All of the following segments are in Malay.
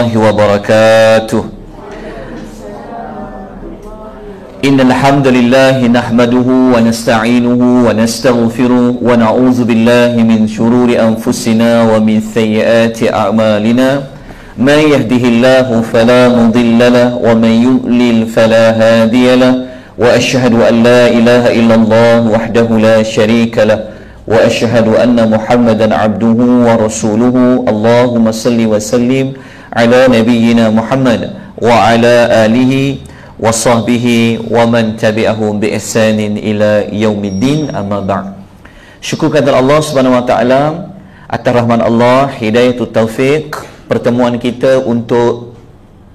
الله وبركاته. إن الحمد لله نحمده ونستعينه ونستغفره ونعوذ بالله من شرور أنفسنا ومن سيئات أعمالنا. من يهده الله فلا مضل له ومن يضلل فلا هادي له، وأشهد أن لا إله إلا الله وحده لا شريك له، وأشهد أن محمدا عبده ورسوله. اللهم صل وسلم على نبينا محمد وعلى آله وصحبه ومن تبعهم بإحسان إلى يوم الدين. أما بعد. Syukur kepada Allah Subhanahu wa taala atas rahmat Allah, hidayatut taufik, pertemuan kita untuk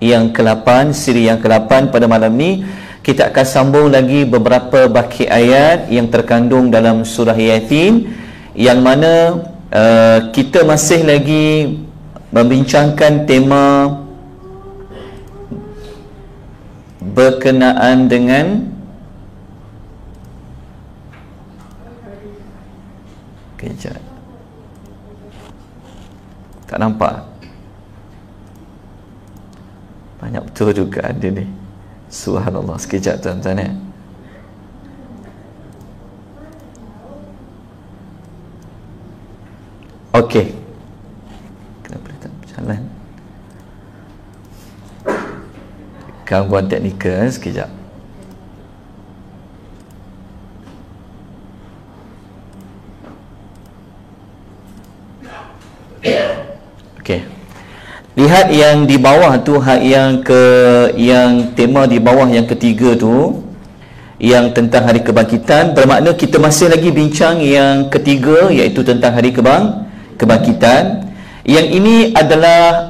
yang ke-8, siri yang ke-8 pada malam ni. Kita akan sambung lagi beberapa baki ayat yang terkandung dalam surah Yasin, yang mana kita masih lagi membincangkan tema berkenaan dengan kejap, tak nampak, banyak betul juga ada ni. Subhanallah, sekejap tuan-tuan ya. Okey, kenapa dia tak berjalan? Gangguan teknikal, sekejap. Okey. Lihat yang di bawah tu, yang tema di bawah yang ketiga tu, yang tentang hari kebangkitan. Bermakna kita masih lagi bincang yang ketiga, iaitu tentang hari kebangkitan. Yang ini adalah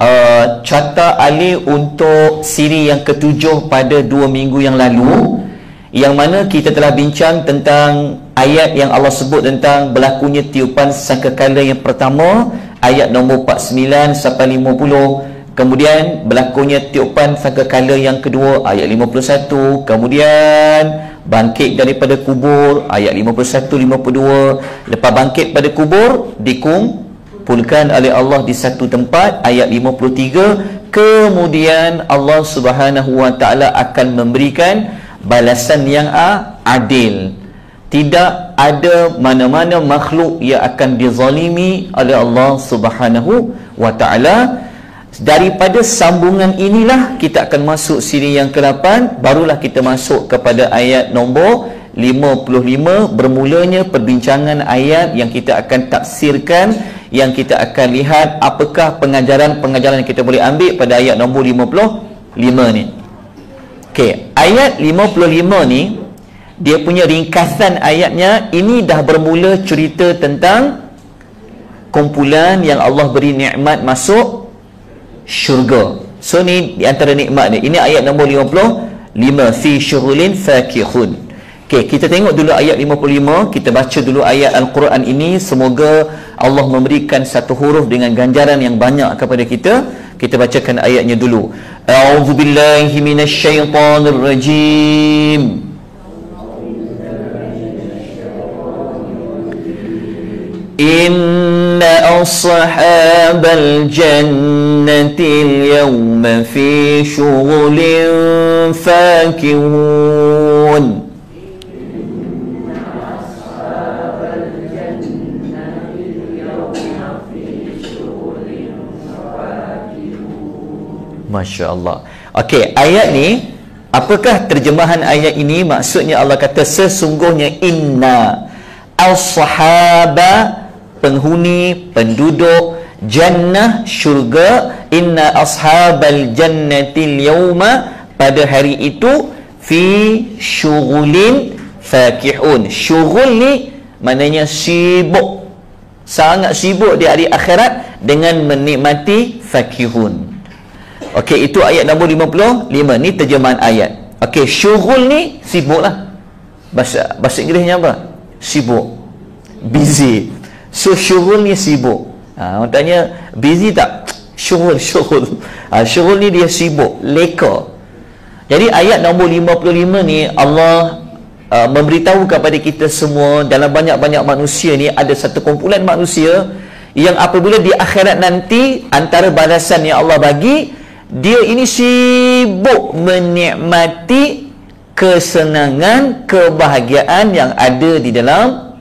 carta alih untuk siri yang ketujuh pada 2 minggu yang lalu, yang mana kita telah bincang tentang ayat yang Allah sebut tentang berlakunya tiupan sangkakala yang pertama, ayat nombor 49 sampai 50. Kemudian berlakunya tiupan sangkakala yang kedua, ayat 51. Kemudian bangkit daripada kubur, ayat 51-52. Lepas bangkit pada kubur, dikumpulkan oleh Allah di satu tempat, ayat 53. Kemudian Allah Subhanahu wa taala akan memberikan balasan yang adil. Tidak ada mana-mana makhluk yang akan dizalimi oleh Allah Subhanahu wa taala. Daripada sambungan inilah kita akan masuk siri yang ke-8. Barulah kita masuk kepada ayat nombor 55. Bermulanya perbincangan ayat yang kita akan tafsirkan, yang kita akan lihat apakah pengajaran-pengajaran yang kita boleh ambil pada ayat nombor 55 ni. Okey, ayat 55 ni, dia punya ringkasan ayatnya, ini dah bermula cerita tentang kumpulan yang Allah beri nikmat masuk syurga. So ni di antara nikmat ni. Ini ayat nombor 55, fi syurulin fakihun. Okey, kita tengok dulu ayat 55. Kita baca dulu ayat Al-Quran ini. Semoga Allah memberikan satu huruf dengan ganjaran yang banyak kepada kita. Kita bacakan ayatnya dulu. A'udzubillahi minasyaitonir rajim. Inna ashabal jannati al-yawma fi syughulin fakihun. Masya Allah. Okey, ayat ni, apakah terjemahan ayat ini? Maksudnya Allah kata sesungguhnya inna as-sahaba, penghuni, penduduk jannah, syurga, inna ashabal jannatil yawma, pada hari itu, fi syughulin fakihun. Syughul ni maknanya sibuk, sangat sibuk di hari akhirat dengan menikmati fakihun. Okey, itu ayat nombor 55. Ni terjemahan ayat. Okey, syughul ni sibuk lah. Bahasa Inggerisnya apa? Sibuk, busy. So syughul ni sibuk. Orang tanya busy tak? Syughul. Syughul ni dia sibuk, leka. Jadi ayat nombor 55 ni Allah memberitahu kepada kita semua, dalam banyak-banyak manusia ni ada satu kumpulan manusia yang apabila di akhirat nanti, antara balasan yang Allah bagi, dia ini sibuk menikmati kesenangan, kebahagiaan yang ada di dalam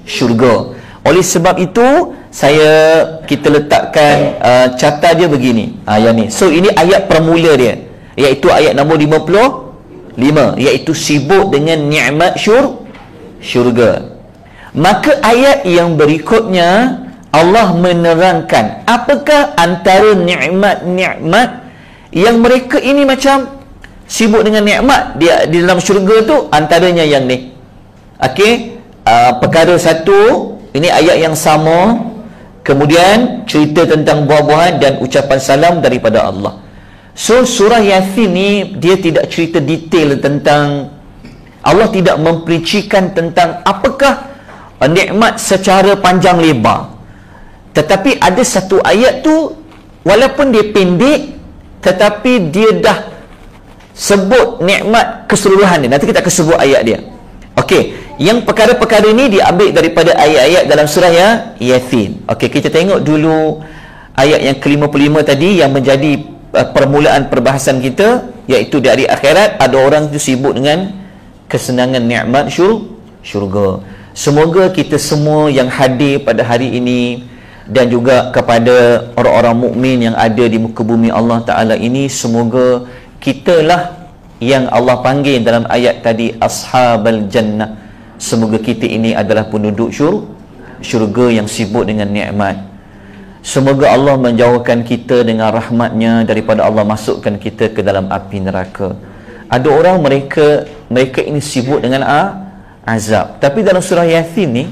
syurga. Oleh sebab itu kita letakkan carta dia begini, yang ni. So ini ayat permula dia, iaitu ayat nombor 55, iaitu sibuk dengan nikmat syurga. Maka ayat yang berikutnya Allah menerangkan apakah antara nikmat-nikmat yang mereka ini macam sibuk dengan nikmat dia di dalam syurga tu. Antaranya yang ni, okey, perkara satu, ini ayat yang sama, kemudian cerita tentang buah-buahan dan ucapan salam daripada Allah. So surah Yasin ni dia tidak cerita detail tentang, Allah tidak memperincikan tentang apakah nikmat secara panjang lebar. Tetapi ada satu ayat tu, walaupun dia pendek, tetapi dia dah sebut nikmat keseluruhan dia. Nanti kita akan sebut ayat dia. Okey, yang perkara-perkara ini diambil daripada ayat-ayat dalam surah Yasin. Okey, kita tengok dulu ayat yang ke-55 tadi yang menjadi permulaan perbahasan kita, iaitu dari akhirat ada orang tu sibuk dengan kesenangan nikmat syurga. Semoga kita semua yang hadir pada hari ini dan juga kepada orang-orang mukmin yang ada di muka bumi Allah Ta'ala ini, semoga kitalah yang Allah panggil dalam ayat tadi ashabal jannah. Semoga kita ini adalah penduduk syurga yang sibuk dengan nikmat. Semoga Allah menjauhkan kita dengan rahmatnya daripada Allah masukkan kita ke dalam api neraka. Ada orang mereka ini sibuk dengan azab. Tapi dalam surah Yasin ni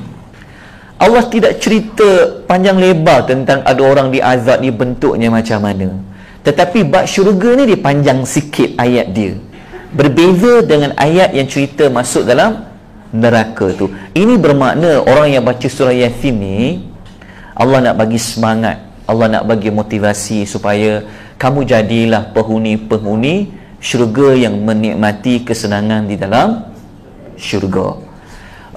Allah tidak cerita panjang lebar tentang ada orang diazab ni bentuknya macam mana. Tetapi bab syurga ni dia panjang sikit ayat dia. Berbeza dengan ayat yang cerita masuk dalam neraka tu. Ini bermakna orang yang baca surah Yasin ni, Allah nak bagi semangat, Allah nak bagi motivasi supaya kamu jadilah penghuni-penghuni syurga yang menikmati kesenangan di dalam syurga.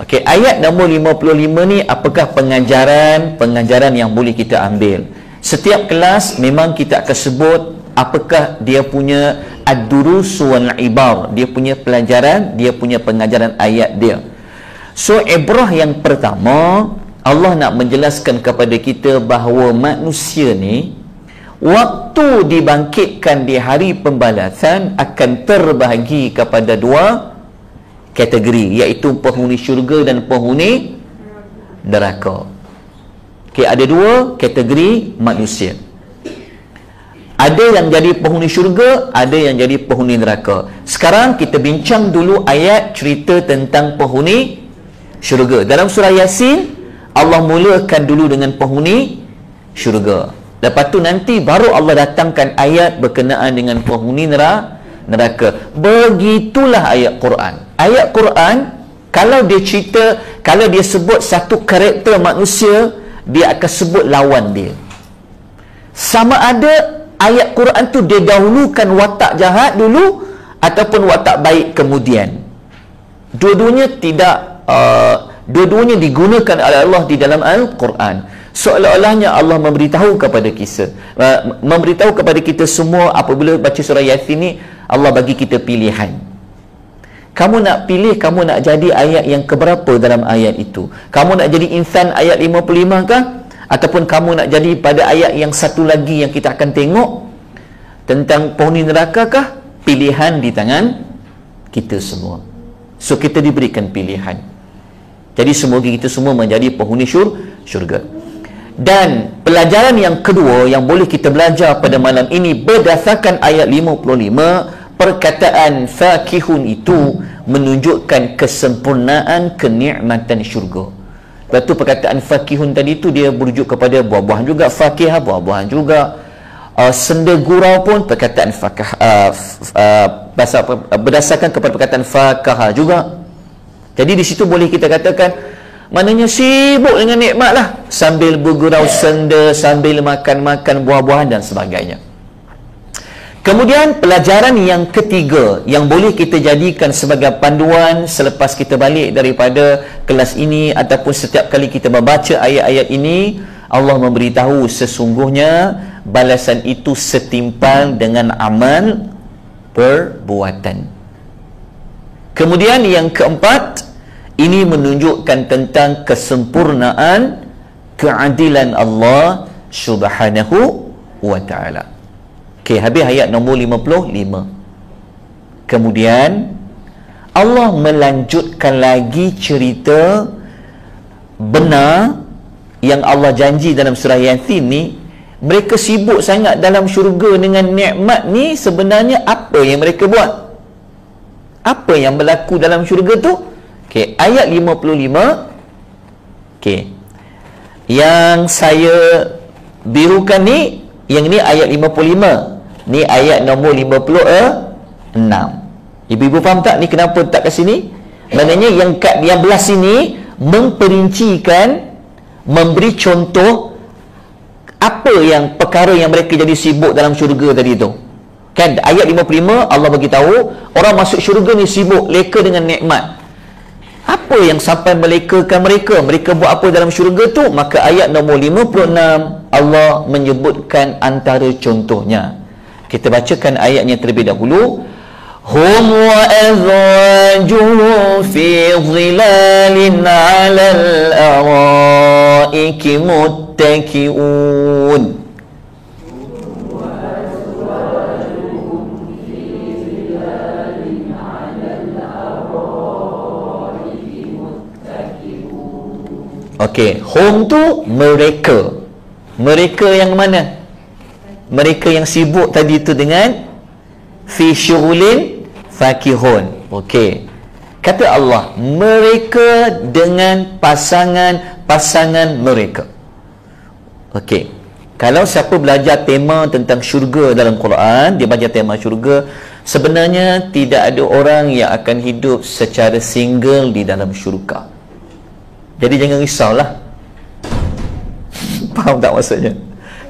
Okey, ayat nombor 55 ni apakah pengajaran yang boleh kita ambil? Setiap kelas memang kita akan sebut apakah dia punya ad-durus wal ibar, dia punya pelajaran, dia punya pengajaran ayat dia. So ibrah yang pertama, Allah nak menjelaskan kepada kita bahawa manusia ni waktu dibangkitkan di hari pembalasan akan terbahagi kepada dua kategori, iaitu penghuni syurga dan penghuni neraka. Okey, ada dua kategori manusia. Ada yang jadi penghuni syurga, ada yang jadi penghuni neraka. Sekarang kita bincang dulu ayat cerita tentang penghuni syurga. Dalam surah Yasin, Allah mulakan dulu dengan penghuni syurga. Lepas tu nanti baru Allah datangkan ayat berkenaan dengan penghuni neraka. Begitulah ayat Quran. Ayat Quran, kalau dia cerita, kalau dia sebut satu karakter manusia, dia akan sebut lawan dia. Sama ada ayat Quran tu dia dahulukan watak jahat dulu ataupun watak baik kemudian. Dua-duanya dua-duanya digunakan oleh Allah di dalam Al-Quran. Seolah-olahnya Allah memberitahu kepada kita semua apabila baca surah Yasin ni, Allah bagi kita pilihan. Kamu nak pilih, kamu nak jadi ayat yang keberapa dalam ayat itu? Kamu nak jadi insan ayat 55 kah? Ataupun kamu nak jadi pada ayat yang satu lagi yang kita akan tengok tentang penghuni neraka kah? Pilihan di tangan kita semua. So kita diberikan pilihan. Jadi semoga kita semua menjadi penghuni syurga. Dan pelajaran yang kedua yang boleh kita belajar pada malam ini berdasarkan ayat 55, perkataan fakihun itu menunjukkan kesempurnaan kenikmatan syurga. Lepas tu perkataan fakihun tadi tu dia merujuk kepada buah-buahan juga, fakih buah-buahan juga. Senda gurau pun perkataan fakah, berdasarkan kepada perkataan fakah juga. Jadi di situ boleh kita katakan maknanya sibuk dengan nikmat lah, sambil bergurau senda, sambil makan-makan buah-buahan dan sebagainya. Kemudian pelajaran yang ketiga yang boleh kita jadikan sebagai panduan selepas kita balik daripada kelas ini ataupun setiap kali kita membaca ayat-ayat ini, Allah memberitahu sesungguhnya balasan itu setimpal dengan amal perbuatan. Kemudian yang keempat, ini menunjukkan tentang kesempurnaan keadilan Allah Subhanahu wa ta'ala. Okey, habis ayat nombor 55. Kemudian Allah melanjutkan lagi cerita benar yang Allah janji dalam surah Yasin ni. Mereka sibuk sangat dalam syurga dengan nikmat ni, sebenarnya apa yang mereka buat? Apa yang berlaku dalam syurga tu? Okey, ayat 55. Okey, yang saya birukan ni, yang ni ayat 55. Ni ayat nombor 56. Ibu-ibu faham tak ni kenapa tak kat sini? Maknanya yang belah sini memperincikan, memberi contoh apa yang perkara yang mereka jadi sibuk dalam syurga tadi tu. Kan ayat 55 Allah bagi tahu orang masuk syurga ni sibuk leka dengan nikmat. Apa yang sampai melekakan mereka? Mereka buat apa dalam syurga tu? Maka ayat nombor 56 Allah menyebutkan antara contohnya. Kita bacakan ayatnya terlebih dahulu. Hum wa azwajuhu fi zilalin 'alal araiki muttaki'un. Okey, hum tu mereka. Mereka yang mana? Mereka yang sibuk tadi tu dengan fi syughulin fakihun. Okey. Kata Allah, mereka dengan pasangan-pasangan mereka. Okey. Kalau siapa belajar tema tentang syurga dalam Quran, dia belajar tema syurga, sebenarnya tidak ada orang yang akan hidup secara single di dalam syurga. Jadi jangan risaulah. Faham tak maksudnya?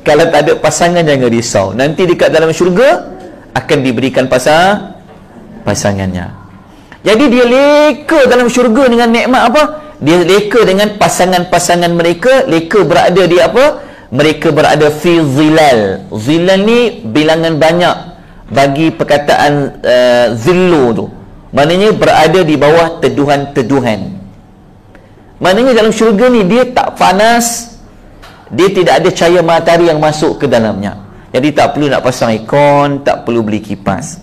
Kalau tak ada pasangan jangan risau. Nanti dekat dalam syurga akan diberikan pasangannya. Jadi dia leka dalam syurga dengan nikmat apa? Dia leka dengan pasangan-pasangan mereka. Leka berada di apa? Mereka berada fi zilal. Zilal ni bilangan banyak bagi perkataan zillu tu. Maknanya berada di bawah teduhan-teduhan. Maknanya dalam syurga ni dia tak panas, dia tidak ada cahaya matahari yang masuk ke dalamnya. Jadi tak perlu nak pasang aircon, tak perlu beli kipas.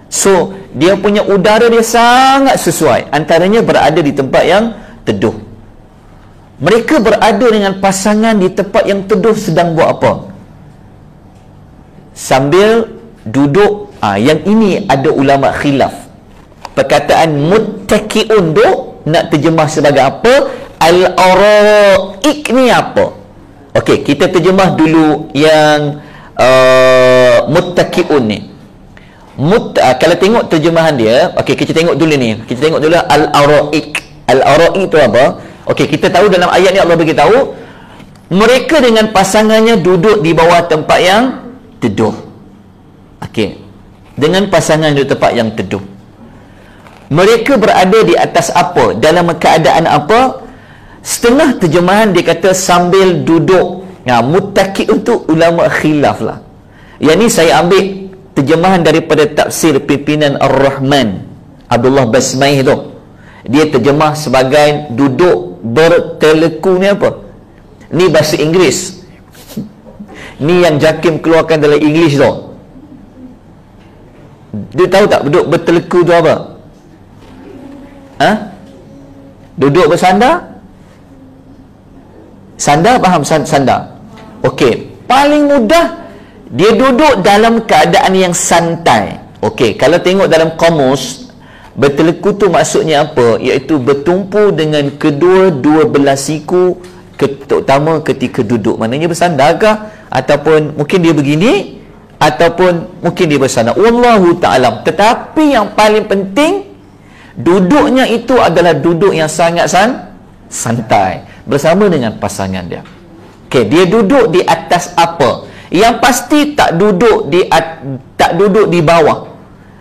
So, dia punya udara dia sangat sesuai. Antaranya berada di tempat yang teduh. Mereka berada dengan pasangan di tempat yang teduh sedang buat apa? Sambil duduk. Yang ini ada ulama khilaf. Perkataan muttaki'un tu nak terjemah sebagai apa? Al-araik ni apa? Okey, kita terjemah dulu yang muttaki'un ni. Kalau tengok terjemahan dia, okey, kita tengok dulu ni. Kita tengok dulu al-araik. Al-araik tu apa? Okey, kita tahu dalam ayat ni Allah bagi tahu mereka dengan pasangannya duduk di bawah tempat yang teduh. Okey. Dengan pasangan di tempat yang teduh. Mereka berada di atas apa? Dalam keadaan apa? Setengah terjemahan dia kata sambil duduk. Muttaki untuk ulama khilaf lah. Yang ni saya ambil terjemahan daripada tafsir pimpinan Ar-Rahman Abdullah Basmaih tu. Dia terjemah sebagai duduk berteleku ni apa? Ni bahasa Inggeris. Ni yang Jakim keluarkan dalam English tu. Dia tahu tak duduk berteleku tu apa? Duduk bersandar? Sandar, faham sandar? Okey, paling mudah dia duduk dalam keadaan yang santai. Okey, kalau tengok dalam kamus, berteleku tu maksudnya apa? Iaitu bertumpu dengan kedua-dua belah siku, terutama ketika duduk. Maknanya bersandarkah? Ataupun mungkin dia begini, ataupun mungkin dia bersandar. Wallahu ta'alam. Tetapi yang paling penting, duduknya itu adalah duduk yang sangat santai bersama dengan pasangan dia. Okey, dia duduk di atas apa? Yang pasti tak duduk di bawah.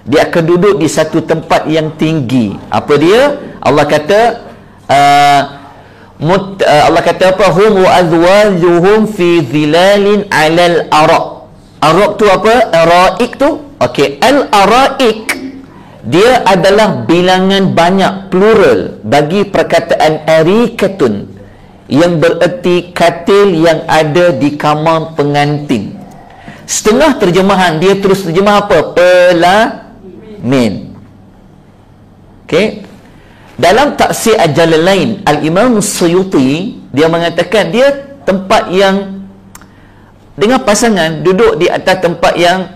Dia akan duduk di satu tempat yang tinggi. Apa dia? Allah kata Allah kata apa? Hum wa azwajuhum fi zilalin 'alal araq. Araq tu apa? Araik tu. Okey, al-araik dia adalah bilangan banyak, plural bagi perkataan arikatun, yang bererti katil yang ada di kamar pengantin. Setengah terjemahan dia terus terjemah apa? Pelamin. Okey. Dalam tafsir Al-Jalalain, Al-Imam Suyuti dia mengatakan dia tempat yang dengan pasangan duduk di atas tempat yang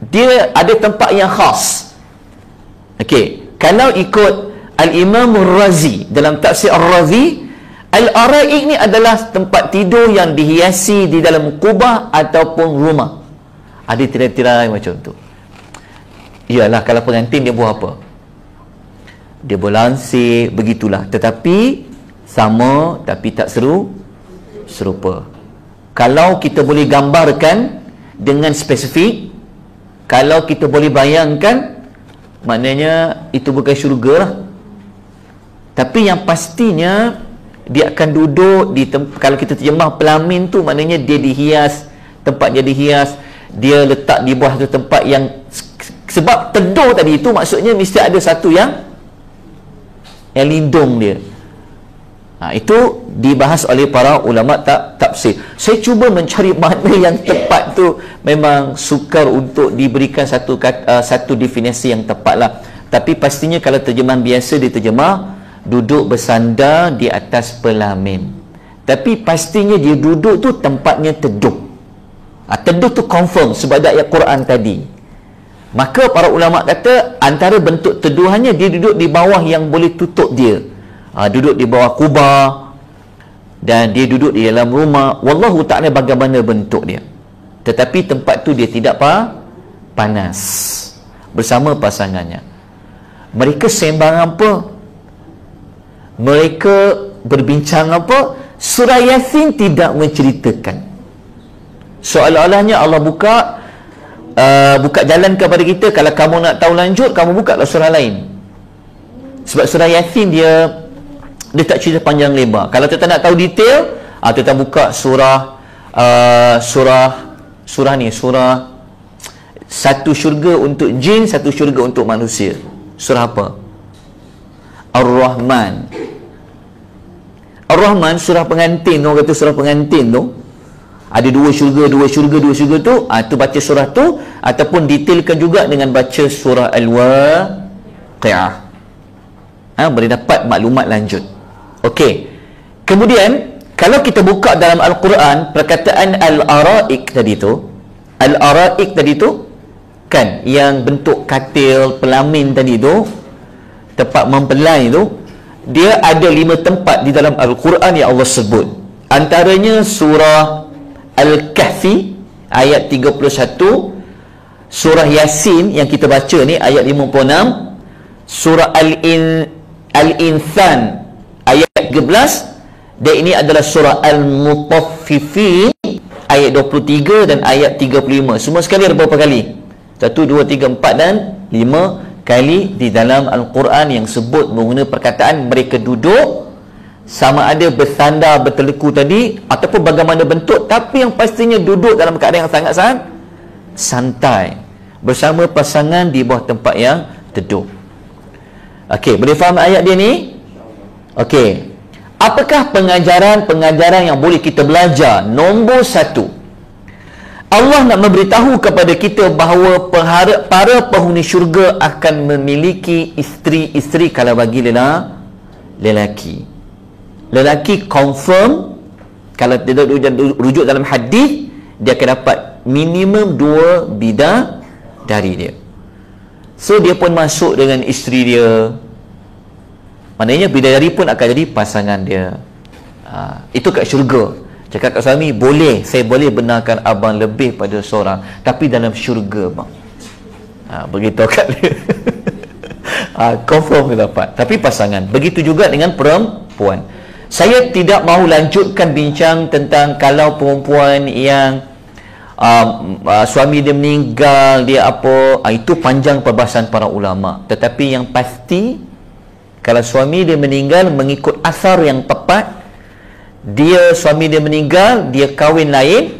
dia ada tempat yang khas. Okey, kalau ikut Al-Imam Ar-Razi dalam tafsir Ar-Razi, Al-Araik ni adalah tempat tidur yang dihiasi di dalam kubah ataupun rumah. Ada tirai-tirai macam tu. Iyalah, kalau pengantin dia buat apa? Dia berlansir, begitulah. Tetapi sama, tapi tak serupa. Kalau kita boleh gambarkan dengan spesifik, kalau kita boleh bayangkan, maknanya itu bukan syurga lah. Tapi yang pastinya dia akan duduk di kalau kita terjemah pelamin tu, maknanya dia dihias, tempat dia dihias, dia letak di bawah tu tempat yang, sebab teduh tadi itu maksudnya mesti ada satu yang lindung dia. Itu dibahas oleh para ulama tafsir. Saya cuba mencari makna yang tepat tu, memang sukar untuk diberikan satu definisi yang tepat lah. Tapi pastinya kalau terjemahan biasa diterjemah duduk bersandar di atas pelamin. Tapi pastinya dia duduk tu tempatnya teduh. Teduh tu confirm sebab ada ayat Quran tadi. Maka para ulama kata antara bentuk teduhannya dia duduk di bawah yang boleh tutup dia. Duduk di bawah kubah, dan dia duduk di dalam rumah. Wallahu ta'ala bagaimana bentuk dia. Tetapi tempat tu dia tidak panas bersama pasangannya. Mereka sembang apa? Mereka berbincang apa? Surah Yasin tidak menceritakan. Seolah-olahnya Allah buka jalan kepada kita. Kalau kamu nak tahu lanjut, kamu bukalah surah lain. Sebab surah Yasin dia tak cerita panjang lebar. Kalau kita nak tahu detail, kita buka surah satu syurga untuk jin, satu syurga untuk manusia. Surah apa? Ar-Rahman. Ar-Rahman surah pengantin. Orang kata surah pengantin tu ada dua syurga tu. Tu baca surah tu, ataupun detailkan juga dengan baca surah Al-Waqi'ah. Boleh dapat maklumat lanjut. Okey. Kemudian kalau kita buka dalam Al-Quran, perkataan Al-Araik tadi tu kan, yang bentuk katil pelamin tadi tu, tempat mempelai tu, dia ada 5 tempat di dalam Al-Quran yang Allah sebut. Antaranya surah Al-Kahfi ayat 31, surah Yasin yang kita baca ni ayat 56, surah Al-Insan ayat 13, dan ini adalah surah Al-Mutaffifin ayat 23 dan ayat 35. Semua sekali ada berapa kali? 1, 2, 3, 4 dan 5 kali di dalam Al-Quran yang sebut menggunakan perkataan mereka duduk, sama ada bersandar, berteleku tadi, ataupun bagaimana bentuk, tapi yang pastinya duduk dalam keadaan yang sangat-sangat santai bersama pasangan di bawah tempat yang teduh. Okey, boleh faham ayat dia ni? Okey. Apakah pengajaran yang boleh kita belajar? Nombor 1, Allah nak memberitahu kepada kita bahawa para penghuni syurga akan memiliki isteri-isteri kalau bagi lelaki. Lelaki confirm, kalau tidak rujuk dalam hadis, dia akan dapat minimum 2 bidadari dia. So dia pun masuk dengan isteri dia. Maknanya bidadari pun akan jadi pasangan dia. Itu kat syurga. Cakap kat suami, boleh, saya boleh benarkan abang lebih pada seorang, tapi dalam syurga bang. Begitu kat dia. Confirm dia dapat, tapi pasangan. Begitu juga dengan perempuan. Saya tidak mahu lanjutkan bincang tentang kalau perempuan yang suami dia meninggal, dia apa, itu panjang perbahasan para ulama. Tetapi yang pasti Kalau suami dia meninggal mengikut asar yang tepat, suami dia meninggal, dia kahwin lain,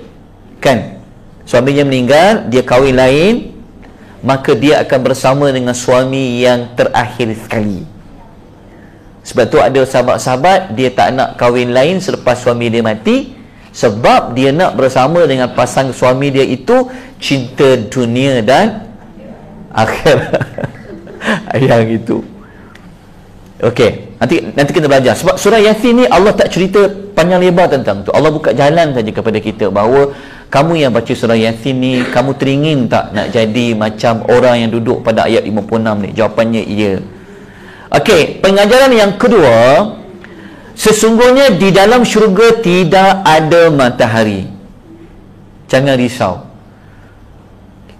kan? Suaminya meninggal, dia kahwin lain, maka dia akan bersama dengan suami yang terakhir sekali. Sebab tu ada sahabat-sahabat dia tak nak kahwin lain selepas suami dia mati, sebab dia nak bersama dengan pasangan suami dia itu cinta dunia dan akhirat. Yang itu. Okey, nanti kita belajar. Sebab surah Yasin ni Allah tak cerita panjang lebar tentang tu. Allah buka jalan saja kepada kita bahawa kamu yang baca surah Yasin ni, kamu teringin tak nak jadi macam orang yang duduk pada ayat 56 ni? Jawapannya iya. Okey, pengajaran yang kedua, sesungguhnya di dalam syurga tidak ada matahari. Jangan risau.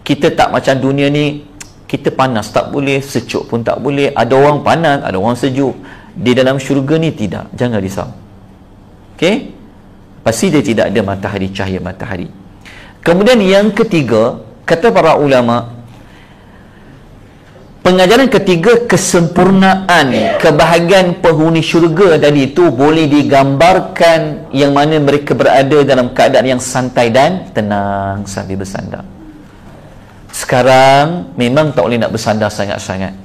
Kita tak macam dunia ni, kita panas tak boleh, sejuk pun tak boleh. Ada orang panas, ada orang sejuk. Di dalam syurga ni tidak. Jangan risau. Okey? Pasti dia tidak ada matahari, cahaya matahari. Kemudian yang ketiga, kata para ulama, pengajaran ketiga, kesempurnaan kebahagiaan penghuni syurga tadi itu boleh digambarkan yang mana mereka berada dalam keadaan yang santai dan tenang sambil bersandar. Sekarang memang tak boleh nak bersandar sangat-sangat.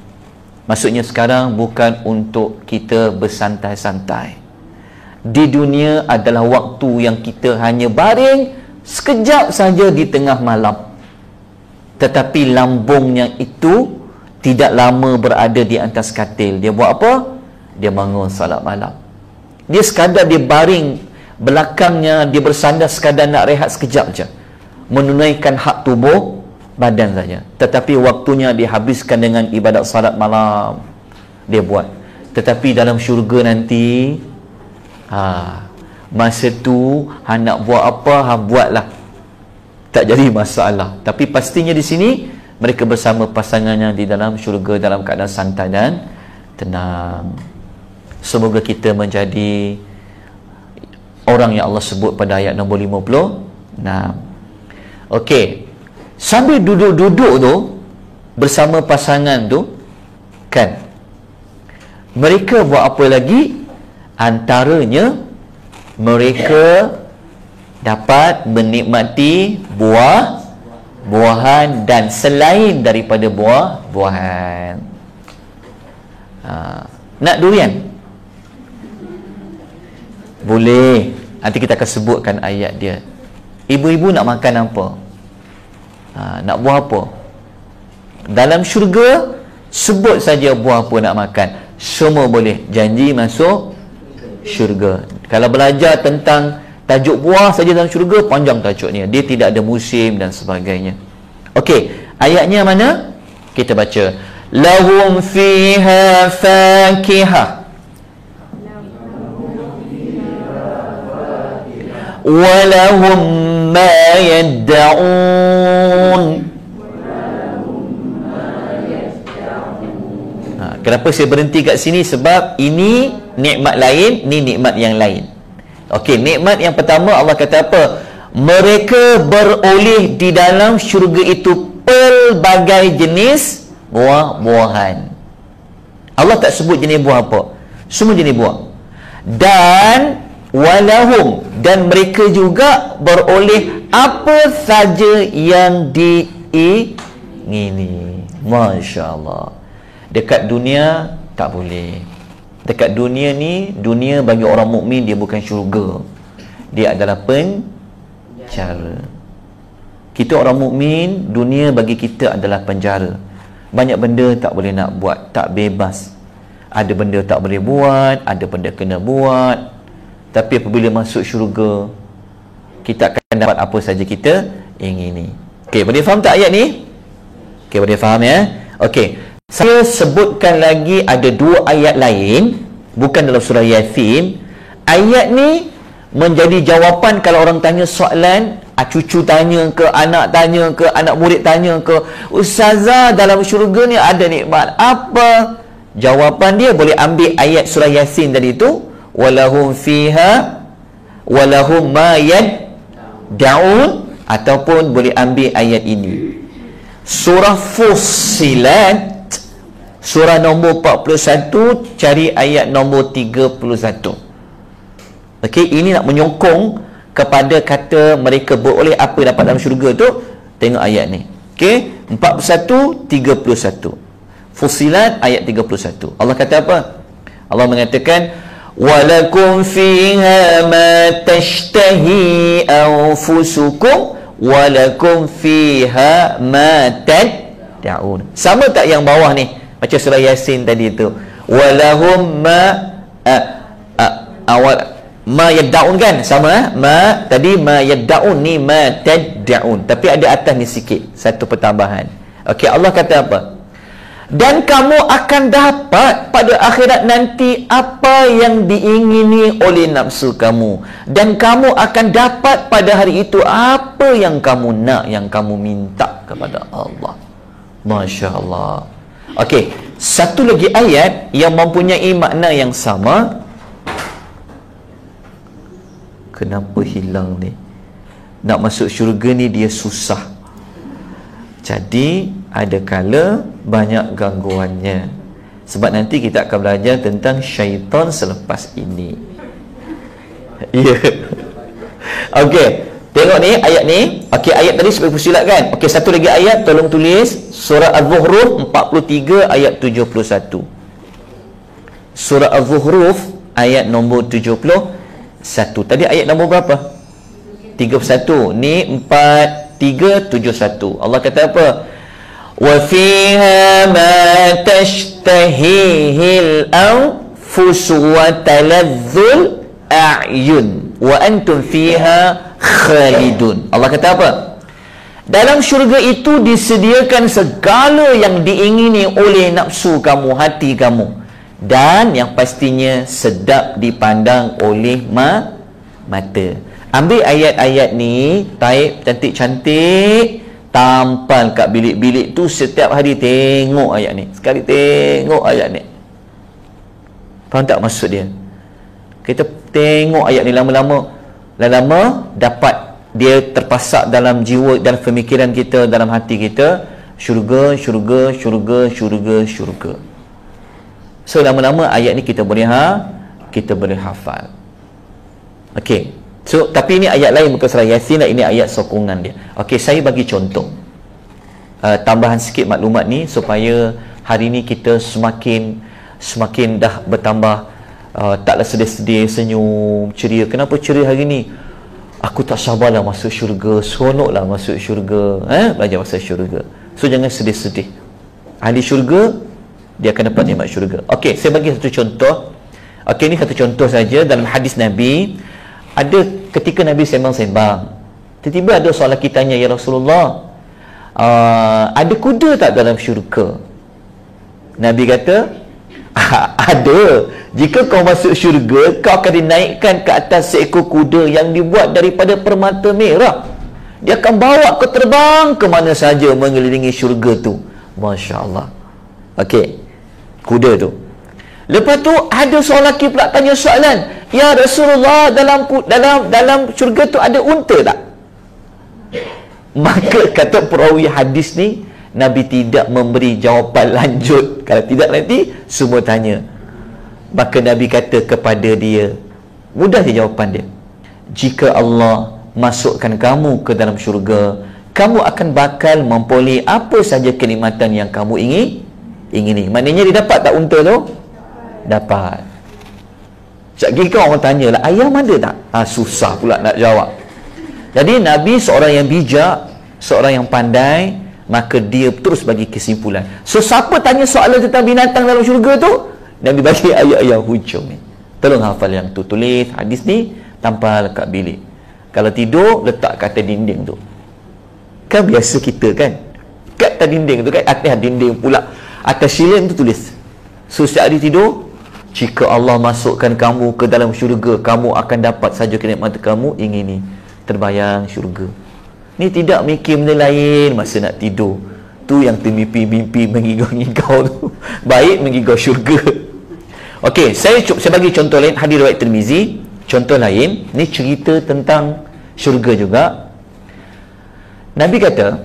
Maksudnya sekarang bukan untuk kita bersantai-santai. Di dunia adalah waktu yang kita hanya baring sekejap saja di tengah malam. Tetapi lambungnya itu tidak lama berada di atas katil. Dia buat apa? Dia bangun salat malam. Dia sekadar dia baring, belakangnya dia bersandar sekadar nak rehat sekejap je, menunaikan hak tubuh badan saja. Tetapi waktunya dihabiskan dengan ibadat salat malam dia buat. Tetapi dalam syurga nanti, masa tu hang nak buat apa, hang buatlah, tak jadi masalah. Tapi pastinya di sini mereka bersama pasangannya di dalam syurga dalam keadaan santai dan tenang. Semoga kita menjadi orang yang Allah sebut pada ayat nombor 56. Okey, sambil duduk-duduk tu bersama pasangan tu, kan, mereka buat apa lagi? Antaranya mereka dapat menikmati buah-buahan dan selain daripada buah-buahan. Nak durian? Boleh. Nanti kita akan sebutkan ayat dia. Ibu-ibu nak makan apa? Nak buah apa? Dalam syurga sebut saja buah apa nak makan, semua boleh. Janji masuk syurga. Kalau belajar tentang tajuk buah saja dalam syurga, panjang tajuknya. Dia tidak ada musim dan sebagainya. Okey, ayatnya mana? Kita baca. Lahum fiha fakihah wa lahum ma yadda'un. Kenapa saya berhenti kat sini? Sebab ini nikmat lain, ni nikmat yang lain. Okey, nikmat yang pertama Allah kata apa? Mereka beroleh di dalam syurga itu pelbagai jenis buah-buahan. Allah tak sebut jenis buah apa, semua jenis buah. Dan walahum, dan mereka juga beroleh apa saja yang diingini. Masya Allah. Dekat dunia tak boleh. Dekat dunia ni, dunia bagi orang mukmin dia bukan syurga, dia adalah penjara. Kita orang mukmin, dunia bagi kita adalah penjara. Banyak benda tak boleh nak buat, tak bebas. Ada benda tak boleh buat, ada benda kena buat. Tapi apabila masuk syurga, kita akan dapat apa saja kita ingini. Okey, boleh faham tak ayat ni? Okey, boleh faham ya? Okey, saya sebutkan lagi ada dua ayat lain, bukan dalam surah Yasin. Ayat ni menjadi jawapan kalau orang tanya soalan, cucu tanya ke, anak tanya ke, anak murid tanya ke, ustazah dalam syurga ni ada nikmat apa? Jawapan dia boleh ambil ayat surah Yasin tadi tu, walahum fiha walahum ma yadda'un, ataupun boleh ambil ayat ini surah Fussilat Surah nombor 41, cari ayat nombor 31. Okey, ini nak menyokong kepada kata mereka beroleh apa dapat dalam syurga tu. Tengok ayat ni. Okey, 41, 31. Fussilat ayat 31. Allah kata apa? Allah mengatakan, walakum fiha ma tashtahi anfusukum walakum fiha ma tad'un. Sama tak yang bawah ni? Macam surah Yasin tadi tu. Walahum ma yad'un kan? Sama ma tadi ma yad'un, ni ma tad'un. Tapi ada atas ni sikit, satu pertambahan. Okey, Allah kata apa? Dan kamu akan dapat pada akhirat nanti apa yang diingini oleh nafsu kamu, dan kamu akan dapat pada hari itu apa yang kamu nak, yang kamu minta kepada Allah. Masya Allah. Okey, satu lagi ayat yang mempunyai makna yang sama. Kenapa hilang ni? Nak masuk syurga ni dia susah. Jadi ada kala banyak gangguannya. Sebab nanti kita akan belajar tentang syaitan selepas ini. Ya. Okey, tengok ni ayat ni. Okey, ayat tadi sebagai fusilat kan. Okey, satu lagi ayat, tolong tulis surah Az-Zukhruf 43 ayat 71. Surah Az-Zukhruf ayat nombor 71. Tadi ayat nombor berapa? 31. Ni 4371. Allah kata apa? Wa fiha ma tashtahihil anfus wa taladzul a'yun wa antum fiha khalidun. Allah kata apa? Dalam syurga itu disediakan segala yang diingini oleh nafsu kamu, hati kamu, dan yang pastinya sedap dipandang oleh mata. Ambil ayat-ayat ni, taip cantik-cantik, tampal kat bilik-bilik tu, setiap hari tengok ayat ni. Sekali tengok ayat ni. Faham tak maksud dia? Kita tengok ayat ni lama-lama dapat dia terpasak dalam jiwa, dalam pemikiran kita, dalam hati kita. Syurga. So lama-lama ayat ni kita boleh hafal. Okey. So, tapi ini ayat lain, bukan surah Yasin lah. Ini ayat sokongan dia. Okey, saya bagi contoh. Tambahan sikit maklumat ni supaya hari ni kita semakin dah bertambah, taklah sedih-sedih, senyum, ceria. Kenapa ceria hari ni? Aku tak sabarlah masuk syurga, seronoklah masuk syurga. Belajar masuk syurga. So, jangan sedih-sedih. Ahli syurga, dia akan dapat nikmat syurga. Okey, saya bagi satu contoh. Okey, ni satu contoh saja dalam hadis Nabi. Ada ketika Nabi sembang-sembang, tiba-tiba ada seorang lelaki tanya, ya Rasulullah, ada kuda tak dalam syurga? Nabi kata, ada. Jika kau masuk syurga, kau akan dinaikkan ke atas seekor kuda yang dibuat daripada permata merah. Dia akan bawa kau terbang ke mana saja mengelilingi syurga tu. Masya Allah. Okey, kuda tu. Lepas tu ada seorang lelaki pula tanya soalan, ya Rasulullah, dalam syurga tu ada unta tak? Maka kata perawi hadis ni, Nabi tidak memberi jawapan lanjut. Kalau tidak nanti semua tanya. Maka Nabi kata kepada dia, mudah je jawapan dia. Jika Allah masukkan kamu ke dalam syurga, kamu akan bakal memperoleh apa saja kenikmatan yang kamu ingini. Maknanya dia dapat tak unta tu? Dapat. Sekali kan orang tanya lah, ayam ada tak? Susah pula nak jawab. Jadi Nabi seorang yang bijak, seorang yang pandai, maka dia terus bagi kesimpulan. So siapa tanya soalan tentang binatang dalam syurga tu, Nabi bagi ayat-ayat hujung ni. Tolong hafal yang tu, tulis hadis ni, tampal kat bilik. Kalau tidur, letak kat atas dinding tu. Kan biasa kita kan, kat atas dinding tu kan, atas dinding pula, atas silin tu tulis. So setiap hari tidur, jika Allah masukkan kamu ke dalam syurga, kamu akan dapat saja kenikmatan kamu ingini. Terbayang syurga. Ni tidak mikir benda lain masa nak tidur. Tu yang termimpi-mimpi mengigau-ngigau tu. Baik mengigau syurga. Okey, saya bagi contoh lain, hadis riwayat Tirmizi. Contoh lain, ni cerita tentang syurga juga. Nabi kata,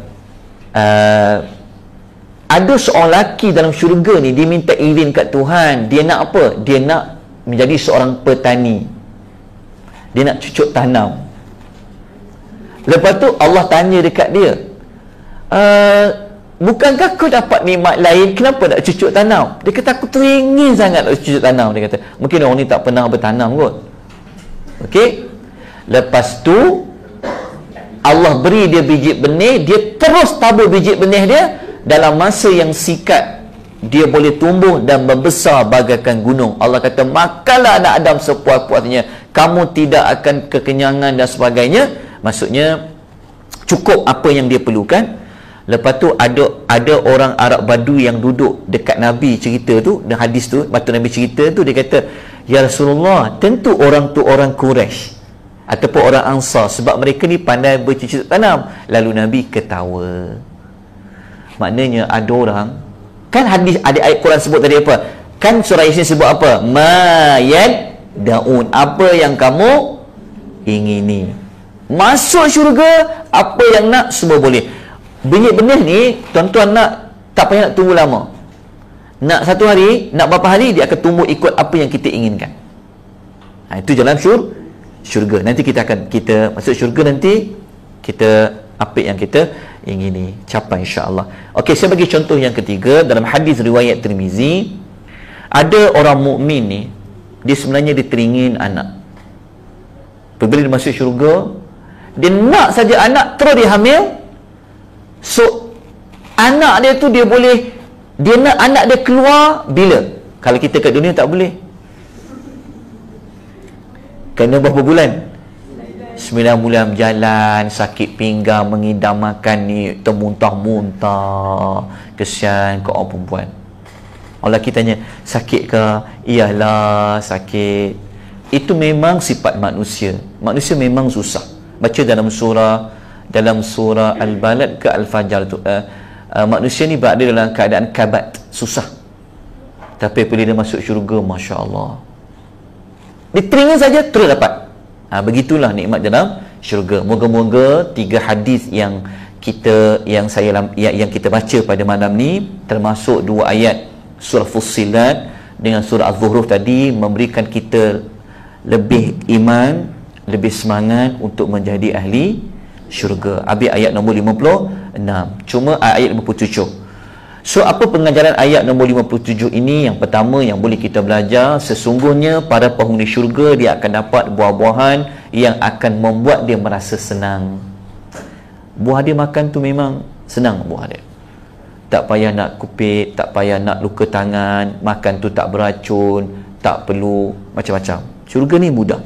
ada seorang lelaki dalam syurga ni, dia minta izin kat Tuhan. Dia nak apa? Dia nak menjadi seorang petani. Dia nak cucuk tanam. Lepas tu Allah tanya dekat dia, bukankah kau dapat nikmat lain, kenapa nak cucuk tanam? Dia kata, aku teringin sangat nak cucuk tanam. Dia kata, mungkin orang ni tak pernah bertanam kot. Okey. Lepas tu Allah beri dia biji benih, dia terus tabur biji benih dia. Dalam masa yang singkat, dia boleh tumbuh dan membesar bagaikan gunung. Allah kata, makanlah anak Adam sepuas-puasnya, kamu tidak akan kekenyangan dan sebagainya. Maksudnya cukup apa yang dia perlukan. Lepas tu ada orang Arab Badu yang duduk dekat Nabi cerita tu, dan hadis tu, waktu Nabi cerita tu, dia kata, ya Rasulullah, tentu orang tu orang Quraisy ataupun orang Ansar, sebab mereka ni pandai bercocok tanam. Lalu Nabi ketawa. Maknanya ada orang, kan hadis, ada ayat Quran sebut tadi apa? Kan surah Yasin sebut apa? Ma yad'un, apa yang kamu ingini. Masuk syurga, apa yang nak semua boleh. Biji benih ni, tuan-tuan nak, tak payah nak tunggu lama. Nak satu hari, nak berapa hari, dia akan tumbuh ikut apa yang kita inginkan. Itu jalan syurga. Nanti kita akan, masuk syurga nanti, kita apa yang kita ingini capai, insya-Allah. Okey, saya bagi contoh yang ketiga. Dalam hadis riwayat Tirmizi, ada orang mukmin ni, dia sebenarnya dia teringin anak. Apabila dia masuk syurga, dia nak saja anak, terus dia hamil. So anak dia tu dia nak anak dia keluar bila? Kalau kita kat dunia tak boleh. Kena berapa bulan? 9 bulan berjalan, sakit pinggang, mengidam makan ni, termuntah-muntah. Kesian kau orang perempuan. Allah kita tanya, sakit ke? Iyalah sakit. Itu memang sifat manusia. Manusia memang susah. Baca dalam surah Al-Balad ke Al-Fajr tu, manusia ni berada dalam keadaan kabat, susah. Tapi bila dia masuk syurga, Masya Allah, dia teringin saja terus dapat. Begitulah nikmat dalam syurga. Moga-moga 3 hadis yang kita baca pada malam ni, termasuk 2 ayat surah Fussilat dengan surah Az-Zuhruf tadi, memberikan kita lebih iman, lebih semangat untuk menjadi ahli syurga. Habis ayat nombor 56. Cuma ayat 57. So apa pengajaran ayat nombor 57 ini? Yang pertama yang boleh kita belajar, sesungguhnya para penghuni syurga, dia akan dapat buah-buahan yang akan membuat dia merasa senang. Buah dia makan tu memang senang buah dia. Tak payah nak kupit, tak payah nak luka tangan, makan tu tak beracun, tak perlu macam-macam. Syurga ni mudah.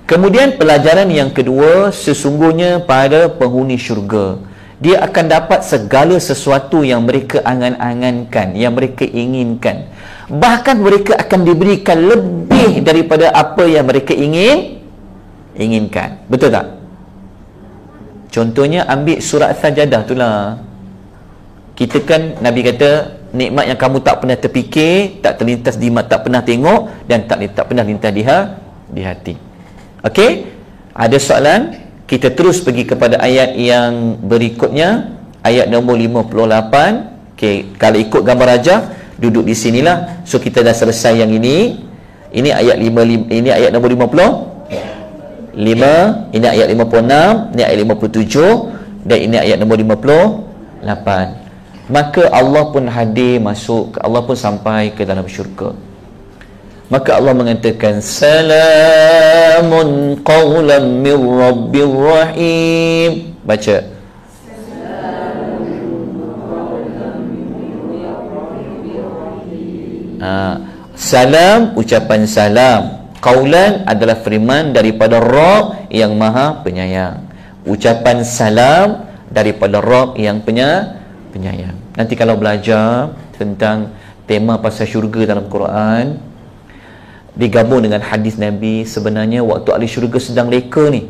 Kemudian pelajaran yang kedua, sesungguhnya para penghuni syurga, dia akan dapat segala sesuatu yang mereka angan-angankan, yang mereka inginkan. Bahkan mereka akan diberikan lebih daripada apa yang mereka inginkan. Betul tak? Contohnya ambil surat Sajadah tu lah. Kita kan, Nabi kata, nikmat yang kamu tak pernah terfikir, tak terlintas di mata, tak pernah tengok, dan tak pernah lintas di hati. Okey? Ada soalan? Kita terus pergi kepada ayat yang berikutnya, ayat nombor 58. Okey, kalau ikut gambar raja, duduk di sinilah. So kita dah selesai yang ini. Ini ayat 55, ini ayat nombor 55, ini ayat 56, ini ayat 57, dan ini ayat nombor 58. Maka Allah pun hadir masuk, Allah pun sampai ke dalam syurga. Maka Allah mengatakan, salamun qawlan min rabbir rahim. Baca. Salam, ucapan salam. Qawlan adalah firman daripada Rabb yang maha penyayang. Ucapan salam daripada Rabb yang penyayang. Nanti kalau belajar tentang tema pasal syurga dalam Quran, digabung dengan hadis Nabi, sebenarnya waktu ahli syurga sedang leka ni,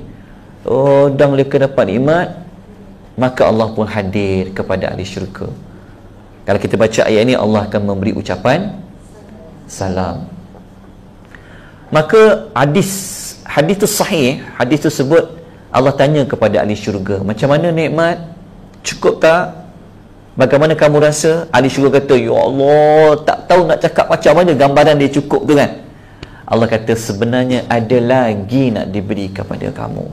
sedang leka dapat nikmat, maka Allah pun hadir kepada ahli syurga. Kalau kita baca ayat ini, Allah akan memberi ucapan salam. Maka hadis tu sahih. Hadis tu sebut, Allah tanya kepada ahli syurga, macam mana nikmat? Cukup tak? Bagaimana kamu rasa? Ahli syurga kata, ya Allah, tak tahu nak cakap macam mana, gambaran dia cukup tu kan. Allah kata, sebenarnya ada lagi nak diberi kepada kamu.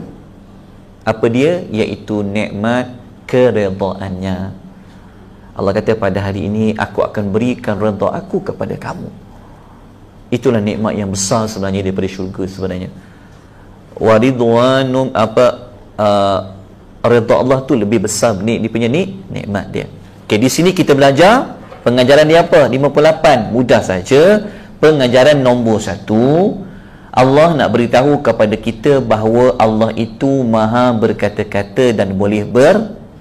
Apa dia? Iaitu nikmat keredaannya. Allah kata, pada hari ini aku akan berikan redha aku kepada kamu. Itulah nikmat yang besar sebenarnya daripada syurga sebenarnya. Waridwanum redha Allah tu lebih besar dia punya nikmat dia. Okey, di sini kita belajar pengajaran dia apa? 58. Mudah saja. Pengajaran nombor 1, Allah nak beritahu kepada kita bahawa Allah itu maha berkata-kata dan boleh berbicara.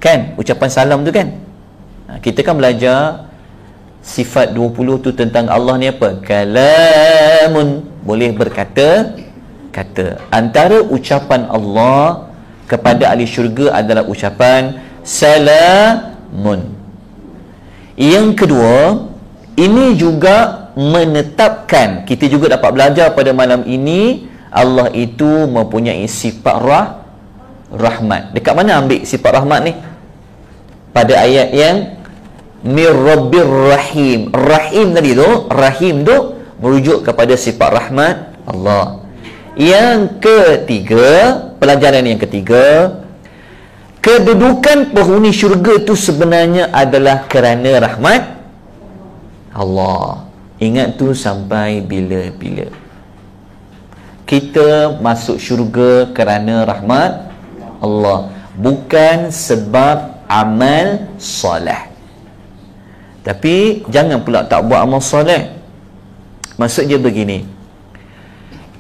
Kan? Ucapan salam tu kan? Kita kan belajar sifat 20 tu tentang Allah ni apa? Kalamun, boleh berkata kata. Antara ucapan Allah kepada ahli syurga adalah ucapan salamun. Yang kedua, ini juga menetapkan, kita juga dapat belajar pada malam ini, Allah itu mempunyai sifat rahmat. Dekat mana ambil sifat rahmat ni? Pada ayat yang Mir Rabbir Rahim. Rahim tadi tu, Rahim tu merujuk kepada sifat rahmat Allah. Yang ketiga, pelajaran yang ketiga, kedudukan penghuni syurga itu sebenarnya adalah kerana rahmat Allah. Ingat tu sampai bila-bila. Kita masuk syurga kerana rahmat Allah, bukan sebab amal soleh. Tapi jangan pula tak buat amal soleh. Maksud dia begini,